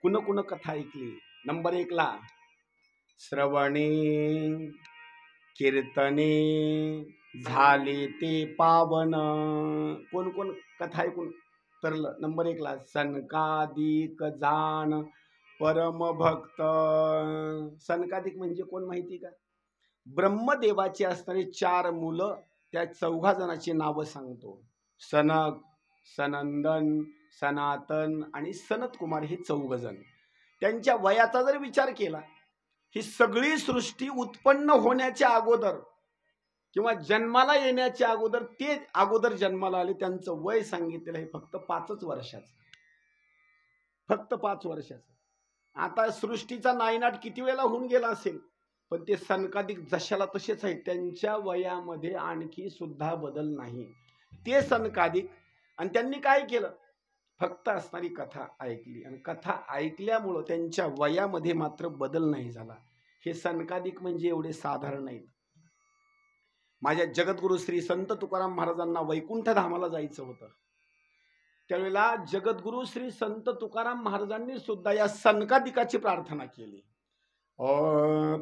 कुण कुण कथा ऐकली. नंबर 1 ला श्रवणे कीर्तने झाले ते पावन. कोण कोण कथा ऐकून तरलं? नंबर 1 ला सनकादिक जान परम भक्त. सनकादिक म्हणजे कोण माहिती का? ब्रह्मदेवाची असणारी 4 मुलं, त्या 4 जणांची नावं सांगतो. सनक, सनंदन, सनातन आणि सनत कुमार, हे 4 जण. त्यांच्या वयाचा जर विचार केला, ही सगळी सृष्टी उत्पन्न होण्याच्या अगोदर किंवा जन्माला येण्याच्या अगोदर, ते अगोदर जन्माला आले, त्यांचं वय सांगितलेलं आहे फक्त 5 वर्षाचं. फक्त 5 वर्षाचं. आता सृष्टीचा नायनाट किती वेळेला होऊन गेला असेल, पण ते सनकादिक जशाला तसेच आहेत. त्यांच्या वयामध्ये आणखी सुद्धा बदल नाही. ते सनकादिक. आणि त्यांनी काय केलं? फक्त असणारी कथा ऐकली आणि कथा ऐकल्यामुळं त्यांच्या वयामध्ये मात्र बदल नाही झाला. हे सनकादिक म्हणजे एवढे साधारण नाहीत. माझ्या जगद्गुरु श्री संत तुकाराम महाराजांना वैकुंठ धामाला जायचं होतं. त्यावेळेला जगद्गुरु श्री संत तुकाराम महाराजांनी सुद्धा या सनकादिकाची प्रार्थना केली.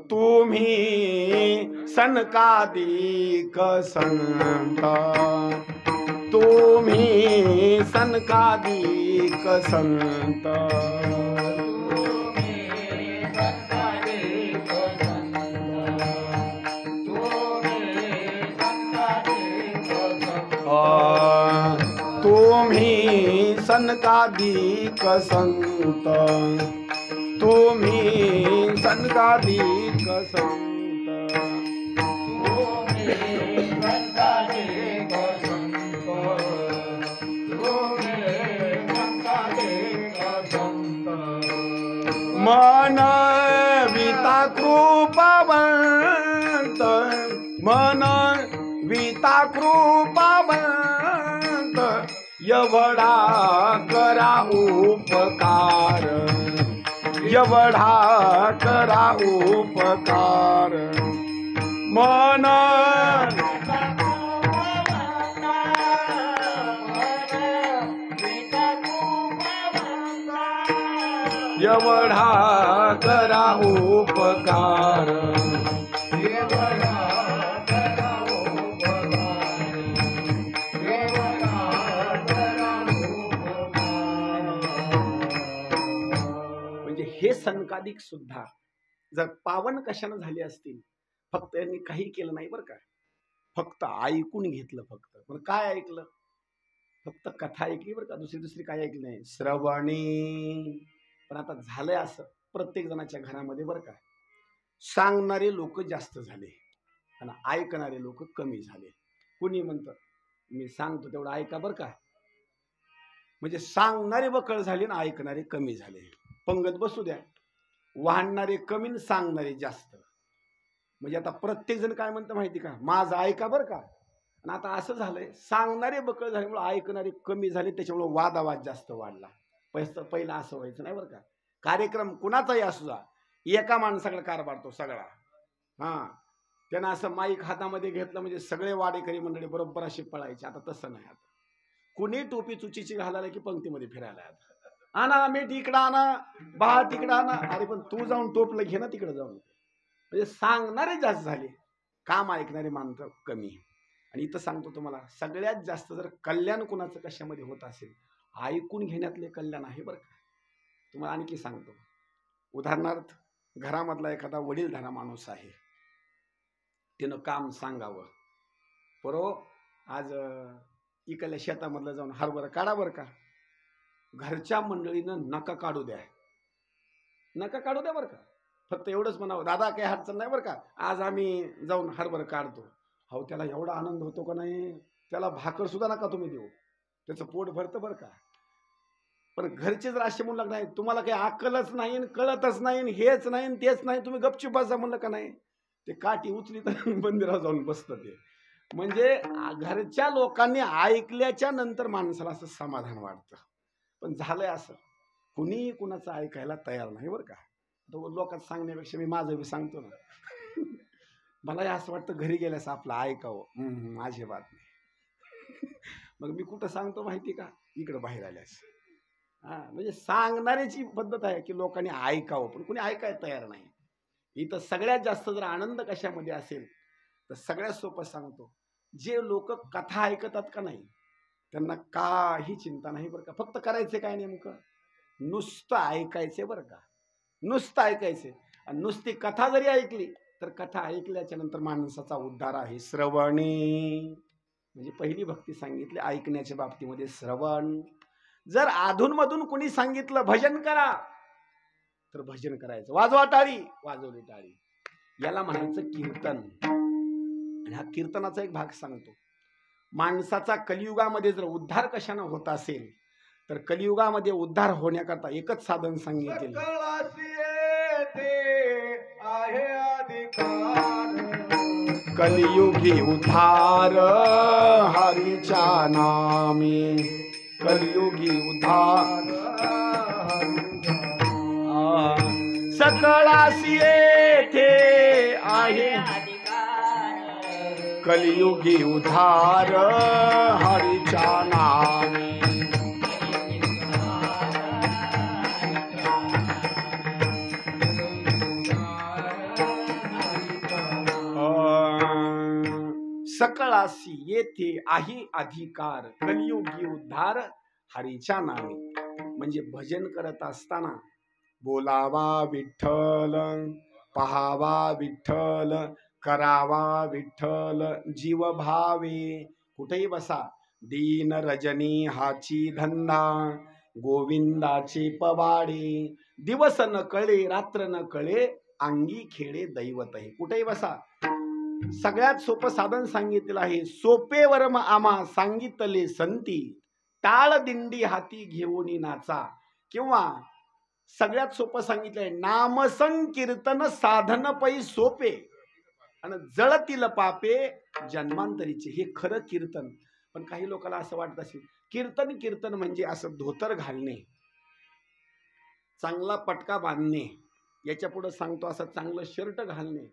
तुम्ही सनकादिक संत, तुम्ही सनकादिक संत, तुम्ही सनकादिक संत, तुम्ही सनकादिक संत, मन विता कृपावंत, मन विता कृपावंत, एवढा करा उपकार, एवढा करा उपकार. मन एवढा करा उपकार, एवढा करा उपकार, एवढा करा उपकार. म्हणजे हे सनकादिक सुद्धा जर पावन कशाने झाले असतील, फक्त यांनी काही केलं नाही बरं का, फक्त ऐकून घेतलं. फक्त पण काय ऐकलं? फक्त कथा ऐकली बरं का, दुसरी काही ऐकली नाही. श्रवणी. पण आता झालंय असं प्रत्येक जणाच्या घरामध्ये बरं का, सांगणारे लोक जास्त झाले आणि ऐकणारे लोक कमी झाले. कुणी म्हणतं मी सांगतो तेवढं ऐका बरं का, म्हणजे सांगणारे बकळ झाले आणि ऐकणारे कमी झाले. पंगत बसू द्या, वाहणारे कमी आणि सांगणारे जास्त. म्हणजे आता प्रत्येक जण काय म्हणतं माहिती का, माझं ऐका बरं का. आणि आता असं झालंय, सांगणारे बकळ झाल्यामुळे ऐकणारे कमी झाले, त्याच्यामुळे वादावाद जास्त वाढला. पहिला असं व्हायचं नाही बरं का. कार्यक्रम कुणाचाही असू जा, एका माणसाकडे कारभारतो सगळा. हां, त्यानं असं माईक हातामध्ये घेतलं म्हणजे सगळे वाडेकरी मंडळी बरोबर अशी पळायचे. आता तसं नाही. आता कुणी टोपी चुचीची घालायला की पंक्तीमध्ये फिरायला, आता आणा मीठ इकडं आणा, भात इकडं आणा. अरे पण तू जाऊन टोपलं घे ना तिकडं जाऊन. म्हणजे सांगणारे जास्त झाले, काम ऐकणारे माणसं कमी. आणि इथं सांगतो तुम्हाला, सगळ्यात जास्त जर कल्याण कुणाचं कशामध्ये होत असेल, ऐकून घेण्यातले कल्याण आहे बरं का. तुम्हाला आणखी सांगतो, उदाहरणार्थ घरामधला एखादा वडीलधारा माणूस आहे, त्यानं काम सांगावं, आज इकडल्या शेतामधलं जाऊन हरभरा काढा बरं का. घरच्या मंडळीनं नका काढू द्या, नका काढू द्या बरं का. फक्त एवढंच म्हणावं, दादा काही अडचण नाही बरं का, आज आम्ही जाऊन हरभरा काढतो. हो, त्याला एवढा आनंद होतो का नाही, त्याला भाकर सुद्धा नका तुम्ही देऊ, त्याचं पोट भरतं बरं का. पण घरचे जर असे म्हणू लागणार, तुम्हाला काही अक्कलच नाही, कळतच नाही, हेच नाही तेच नाही, तुम्ही गपचूप बसा म्हणलं का नाही, ते काठी उचली तर मंदिरात जाऊन बसतं ते. म्हणजे घरच्या लोकांनी ऐकल्याच्या नंतर माणसाला असं समाधान वाटतं. पण झालंय असं, कुणी कुणाचं ऐकायला तयार नाही बरं का. लोकांना सांगण्यापेक्षा मी माझं बी सांगतो ना. मला असं वाटतं घरी गेल्यास आपलं ऐकावं, माझी बात नाही. मग मी कुठं सांगतो माहिती का, इकडं बाहेर आल्यास. म्हणजे सांगणाऱ्याची पद्धत आहे की लोकांनी ऐकावं, पण कुणी ऐकायला तयार नाही. इथं सगळ्यात जास्त जर आनंद कशामध्ये असेल तर सगळ्यात सोपं सांगतो, जे लोक कथा ऐकतात का नाही त्यांना काही चिंता नाही बरं का. फक्त करायचे काय, नेमकं नुसतं ऐकायचे बरं का, नुसतं ऐकायचे. आणि नुसती कथा जरी ऐकली तर कथा ऐकल्याच्या नंतर माणसाचा उद्धार आहे. श्रवणी म्हणजे पहिली भक्ती सांगितली ऐकण्याच्या बाबतीमध्ये श्रवण. जर अधूनमधून कुणी सांगितलं भजन करा तर भजन करायचं, वाजवा टाळी, वाजवली टाळी, याला म्हणायचं कीर्तन. आणि हा कीर्तनाचा एक भाग सांगतो. माणसाचा कलियुगामध्ये जर उद्धार कशाने होत असेल तर कलियुगामध्ये उद्धार होण्याकरता एकच साधन सांगितले, कलियुगी उद्धार हरीच्या नामी, कलियुगी उद्धार सकळासी येथे आहे कलियुगी उद्धार हरीच्या नावे सकळासी येथे आहे अधिकार कलियुगी उद्धार हरीच्या नावे. म्हणजे भजन करत असताना बोलावा विठ्ठल, पहावा विठ्ठल, करावा विठ्ठल जीव भावे. कुठेही बसा दीन रजनी हाची धंदा गोविंदाचे पवाडे. दिवस न कळे रात्र न कळे अंगी खेळे दैवत आहे. कुठेही बसा. सगळ्यात सोपं साधन सांगितलेलं आहे. सोपे वर्म आम्हा सांगितले संती टाळ दिंडी हाती घेऊन नाचा. किंवा सगळ्यात सोपं सांगितलंय नाम संकीर्तन साधन पै सोपे आणि जळतील पापे जन्मांतरीचे. हे खरं कीर्तन. पण काही लोकांना असं वाटत असेल कीर्तन कीर्तन म्हणजे असं धोतर घालणे, चांगला पटका बांधणे, याच्या पुढे सांगतो असं चांगलं शर्ट घालणे,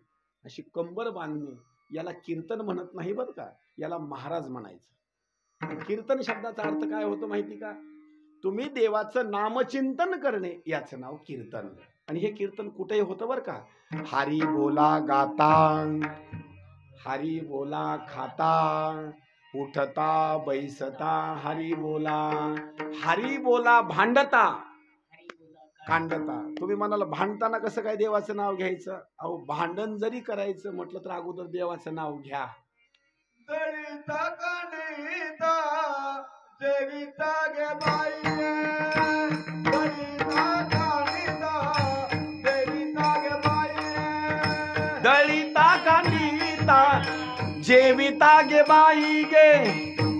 अशी कंबर बांधणे, याला कीर्तन म्हणत नाही बरं का, याला महाराज म्हणायचं. कीर्तन शब्दाचा अर्थ काय होतो माहिती का? तुम्ही देवाचं नामचिंतन करणे याचं नाव कीर्तन. आणि हे कीर्तन कुठेही होतं बरं का. हरी बोला गाता, हरी बोला खाता, उठता बैसता हरी बोला भांडता कांडता. तुम्ही म्हणाल भांडताना कसं काय देवाचं नाव घ्यायचं? अहो भांडण जरी करायचं म्हटलं तर अगोदर देवाचं नाव घ्या. दळीता कांडिता जेविता गे बाई, दळीता कांडिता जेविता गे बाई, दळीता कांडिता जेविता गे बाई गे,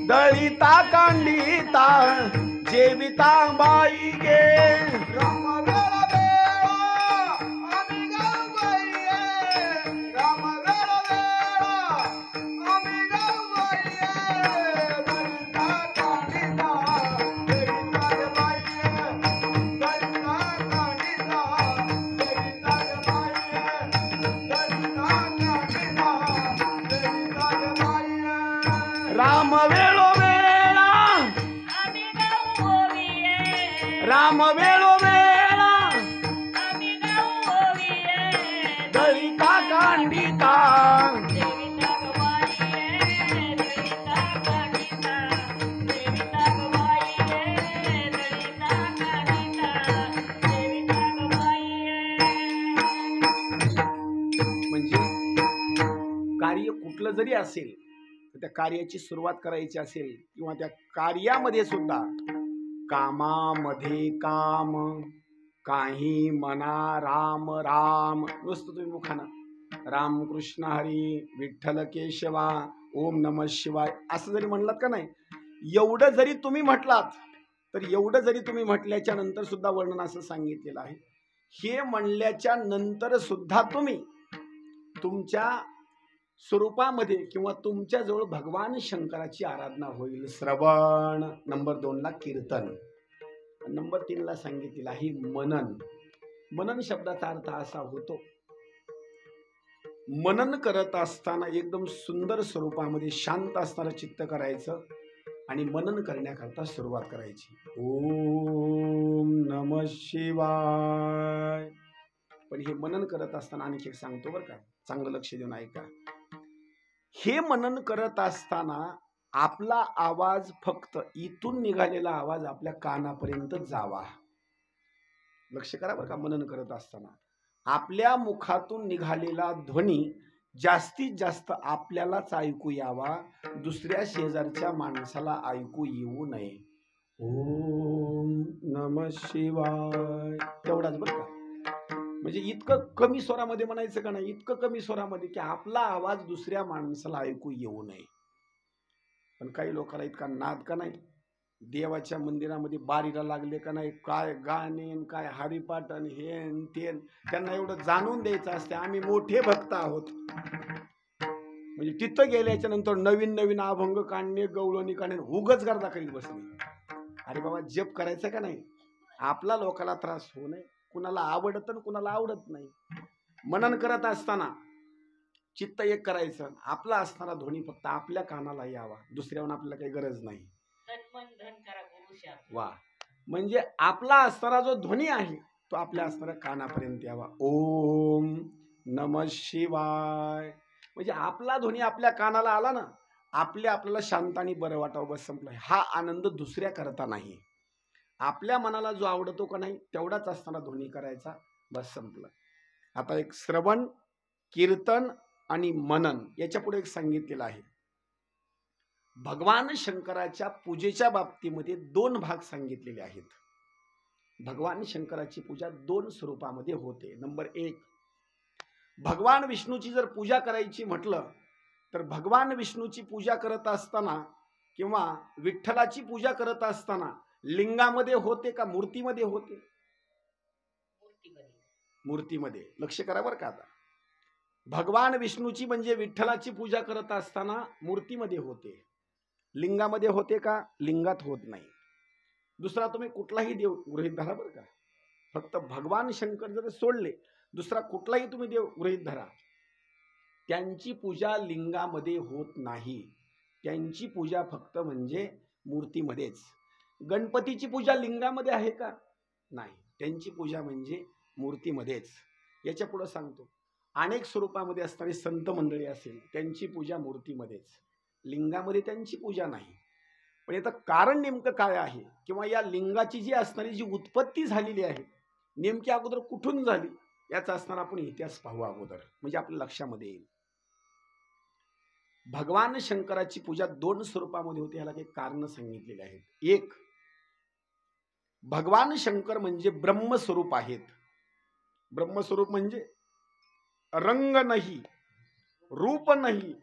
दळीता कांडिता जेविता बाई गे. राम वेळो वेळा, राम वेळो वेळा, दळीता कांडिता म्हणजे कार्य कुठलं जरी असेल त्या कार्याची सुरुवात करायची असेल किंवा त्या कार्यामध्ये सुद्धा कामामध्ये काम, काही मना राम राम, नुसतं तुम्ही मुखानं राम कृष्ण हरी विठ्ठल केशवा ओम नमः शिवाय असं जरी म्हणलात का नाही, एवढं जरी तुम्ही म्हटलात तर एवढं जरी तुम्ही म्हटल्याच्या नंतर सुद्धा वर्णन असं सांगितलेलं आहे. हे म्हणल्याच्या नंतर सुद्धा तुम्ही तुमच्या स्वरूपामध्ये किंवा तुमच्या जवळ भगवान शंकराची आराधना होईल. श्रवण. नंबर 2 ला कीर्तन. नंबर 3 ला सांगितलेलं आहे मनन. मनन शब्दाचा अर्थ असा होतो मनन करत असताना एकदम सुंदर स्वरूपामध्ये शांत असताना चित्त करायचं आणि मनन करण्याकरता सुरुवात करायची. ओम नमः शिवाय. पण हे मनन करत असताना आणखी एक सांगतो बरं का, चांगलं लक्ष देऊन ऐका. हे मनन करत असताना आपला आवाज फक्त इथून निघालेला आवाज आपल्या कानापर्यंत जावा. लक्ष करा बरं का. मनन करत असताना आपल्या मुखातून निघालेला ध्वनी जास्तीत जास्त आपल्यालाच ऐकू यावा, दुसऱ्या शेजारच्या माणसाला ऐकू येऊ नये. ओम नमः शिवाय तेवढाच बरं का. म्हणजे इतकं कमी स्वरामध्ये म्हणायचं का नाही, इतकं कमी स्वरामध्ये की आपला आवाज दुसऱ्या माणसाला ऐकू येऊ नये. पण काही लोकांना इतका नाद का नाही, देवाच्या मंदिरामध्ये बारीला लागले का नाही, काय गाणे काय हरिपाठ आणि हे ते, त्यांना एवढं जाणून द्यायचं असते आम्ही मोठे भक्त आहोत. म्हणजे तिथं गेल्याच्या नंतर नवीन नवीन अभंग काढणे, गवळणी काढणे, उगच गर्दा करीत बसणे. अरे बाबा जप करायचं का नाही, आपला लोकाला त्रास होऊ नये, कुणाला आवडतं आणि कुणाला आवडत नाही. मनन करत असताना चित्त एक करायचं, आपला असणारा ध्वनी फक्त आपल्या कानाला यावा, दुसऱ्यावर आपल्याला काही गरज नाही. वा, म्हणजे आपला असणारा जो ध्वनी आहे तो आपल्या असणाऱ्या कानापर्यंत यावा. ओम नमः शिवाय, म्हणजे आपला ध्वनी आपल्या कानाला आला ना, आपल्याला शांत आणि बरं वाटावं, बस संपलं. हा आनंद दुसऱ्या करता नाही, आपल्या मनाला जो आवडतो का नाही तेवढाच असताना ध्वनी करायचा, बस संपलं. आता एक श्रवण, कीर्तन आणि मनन याच्या पुढे एक सांगितलेलं आहे. भगवान शंकराच्या पूजेच्या बाबतीमध्ये 2 भाग सांगितलेले आहेत. भगवान शंकराची पूजा 2 स्वरूपामध्ये होते. नंबर 1, भगवान विष्णूची जर पूजा करायची म्हटलं तर भगवान विष्णूची पूजा करत असताना किंवा विठ्ठलाची पूजा करत असताना लिंगामध्ये होते का मूर्तीमध्ये होते? मूर्तीमध्ये. लक्ष करा बरं का. आता भगवान विष्णूची म्हणजे विठ्ठलाची पूजा करत असताना मूर्तीमध्ये होते, लिंगामध्ये होते का? लिंगात होत नाही. दुसरा तुम्ही कुठलाही देव गृहीत धरा बरं का, फक्त भगवान शंकर जर सोडले दुसरा कुठलाही तुम्ही देव गृहीत धरा, त्यांची पूजा लिंगामध्ये होत नाही, त्यांची पूजा फक्त म्हणजे मूर्तीमध्येच. गणपतीची पूजा लिंगामध्ये आहे का? नाही, त्यांची पूजा म्हणजे मूर्तीमध्येच. याच्या पुढे सांगतो, अनेक स्वरूपामध्ये असणारी संत मंडळी असेल त्यांची पूजा मूर्तीमध्येच, लिंगामध्ये त्यांची पूजा नाही. पण याचं कारण नेमकं काय आहे, किंवा या लिंगाची जी असणारी जी उत्पत्ती झालेली आहे नेमकी अगोदर कुठून झाली याचा असणारा आपण इतिहास पाहू अगोदर, म्हणजे आपल्या लक्षामध्ये येईल. भगवान शंकराची पूजा 2 स्वरूपामध्ये होते, याला काही कारण सांगितलेले आहेत. एक, भगवान शंकर म्हणजे ब्रह्मस्वरूप आहेत. ब्रह्मस्वरूप म्हणजे रंग नाही, रूप नाही,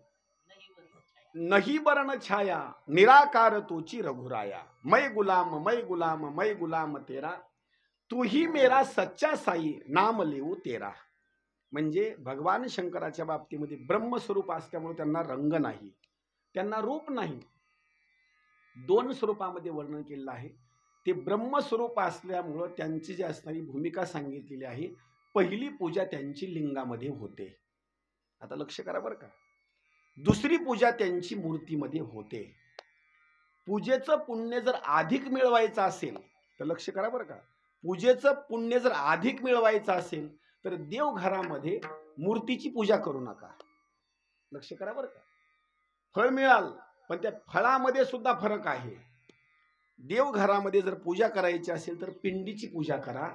नहीं बरन छाया, निराकार तूची रघुराया, मैं गुलाम तेरा, तू ही मेरा सच्चा साई, नाम लेऊ तेरा. म्हणजे भगवान शंकराच्या बाबतीमध्ये ब्रह्मस्वरूप असल्यामुळे त्यांना रंग नाही, त्यांना रूप नाही. 2 स्वरूपामध्ये वर्णन केलेलं आहे. ते ब्रह्मस्वरूप असल्यामुळं त्यांची जी असणारी भूमिका सांगितलेली आहे, पहिली पूजा त्यांची लिंगामध्ये होते. आता लक्ष करा बरं का. दुसरी पूजा त्यांची मूर्तीमध्ये होते. पूजेचं पुण्य जर अधिक मिळवायचं असेल तर लक्ष करा बरं का, पूजेचं पुण्य जर अधिक मिळवायचं असेल तर देवघरामध्ये मूर्तीची पूजा करू नका. लक्ष करा बरं का. फळ मिळाल पण त्या फळामध्ये सुद्धा फरक आहे. देवघरामध्ये जर पूजा करायची असेल तर पिंडीची पूजा करा.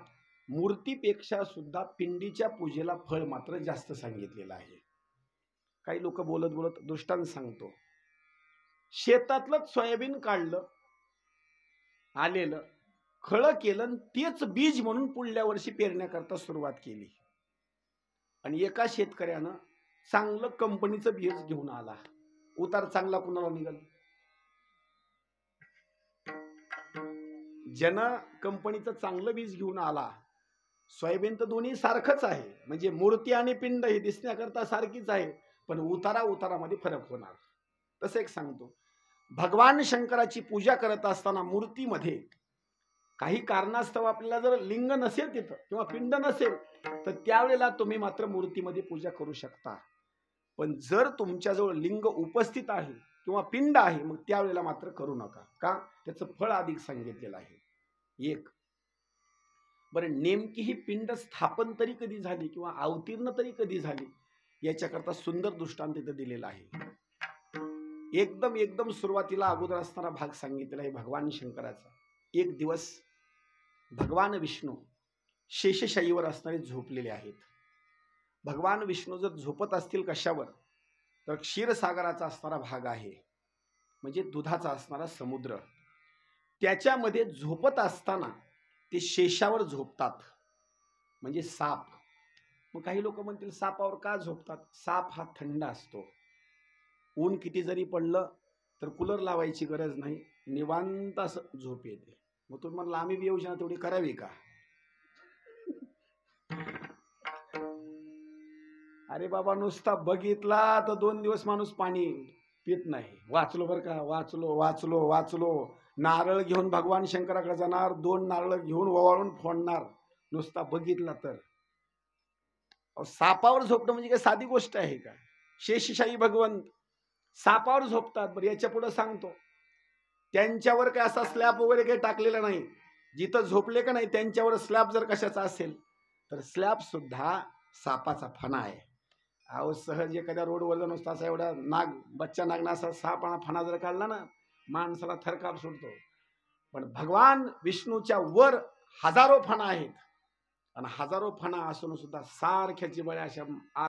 मूर्तीपेक्षा सुद्धा पिंडीच्या पूजेला फळ मात्र जास्त सांगितलेलं आहे. काही लोक बोलत बोलत दृष्टांत सांगतो. शेतातलं सोयाबीन काढलं, आलेलं खळं केलं, तेच बीज म्हणून पुढल्या वर्षी पेरण्याकरता सुरुवात केली. आणि एका शेतकऱ्यानं चांगलं कंपनीचं बीज घेऊन आला. उतार चांगला कुणाला निघाल? ज्यानं कंपनीचं चांगलं बीज घेऊन आला. सोयाबीन तर दोन्ही सारखंच आहे, म्हणजे मूर्ती आणि पिंड हे दिसण्याकरता सारखीच आहे, पण उतारामध्ये फरक होणार. तसं एक सांगतो, भगवान शंकराची पूजा करत असताना मूर्तीमध्ये काही कारणास्तव आपल्याला जर लिंग नसेल तिथं किंवा पिंड नसेल तर त्यावेळेला तुम्ही मात्र मूर्तीमध्ये पूजा करू शकता. पण जर तुमच्याजवळ लिंग उपस्थित आहे किंवा पिंड आहे मग त्यावेळेला मात्र करू नका. का? त्याचं फळ अधिक सांगितलेलं आहे. एक, बरं नेमकी ही पिंड स्थापन तरी कधी झाली किंवा अवतीर्ण तरी कधी झाली याच्याकरता सुंदर दृष्टांत इथं दिलेला आहे. एकदम सुरुवातीला अगोदर असणारा भाग सांगितलेला आहे भगवान शंकराचा. एक दिवस भगवान विष्णू शेषशायीवर असणारे झोपलेले आहेत. भगवान विष्णू जर झोपत असतील कशावर तर क्षीरसागराचा असणारा भाग आहे, म्हणजे दुधाचा असणारा समुद्र, त्याच्यामध्ये झोपत असताना ते शेषावर झोपतात, म्हणजे साप. मग काही लोक म्हणतील सापावर का झोपतात? साप हा थंड असतो. ऊन किती जरी पडलं तर कूलर लावायची गरज नाही, निवांत असं झोप येते. मग तुम्ही म्हणला आम्ही बी योजना तेवढी करावी का? अरे बाबा नुसता बघितला तर 2 दिवस माणूस पाणी पित नाही. वाचलो बरं का, वाचलो नारळ घेऊन भगवान शंकराकडे जाणार, 2 नारळ घेऊन ओवाळून फोडणार, नुसता बघितला तर. अहो, सापावर झोपणं म्हणजे काय साधी गोष्ट आहे का? शेषशाही भगवंत सापावर झोपतात. बरं याच्या पुढे सांगतो, त्यांच्यावर काय असा स्लॅब वगैरे काही टाकलेला नाही. जिथं झोपले का नाही त्यांच्यावर स्लॅब जर कशाचा असेल तर स्लॅब सुद्धा सापाचा फणा आहे. अहो, सहज एखाद्या रोडवर जर नुसता असा एवढा नाग, बच्चा नागना असा सापाना फणा जर काढला ना, माणसाला थरकाप सुटतो. पण भगवान विष्णूच्या वर हजारो फणा आहेत आणि हजारो फणा असून सुद्धा सारख्याची बळ्या अशा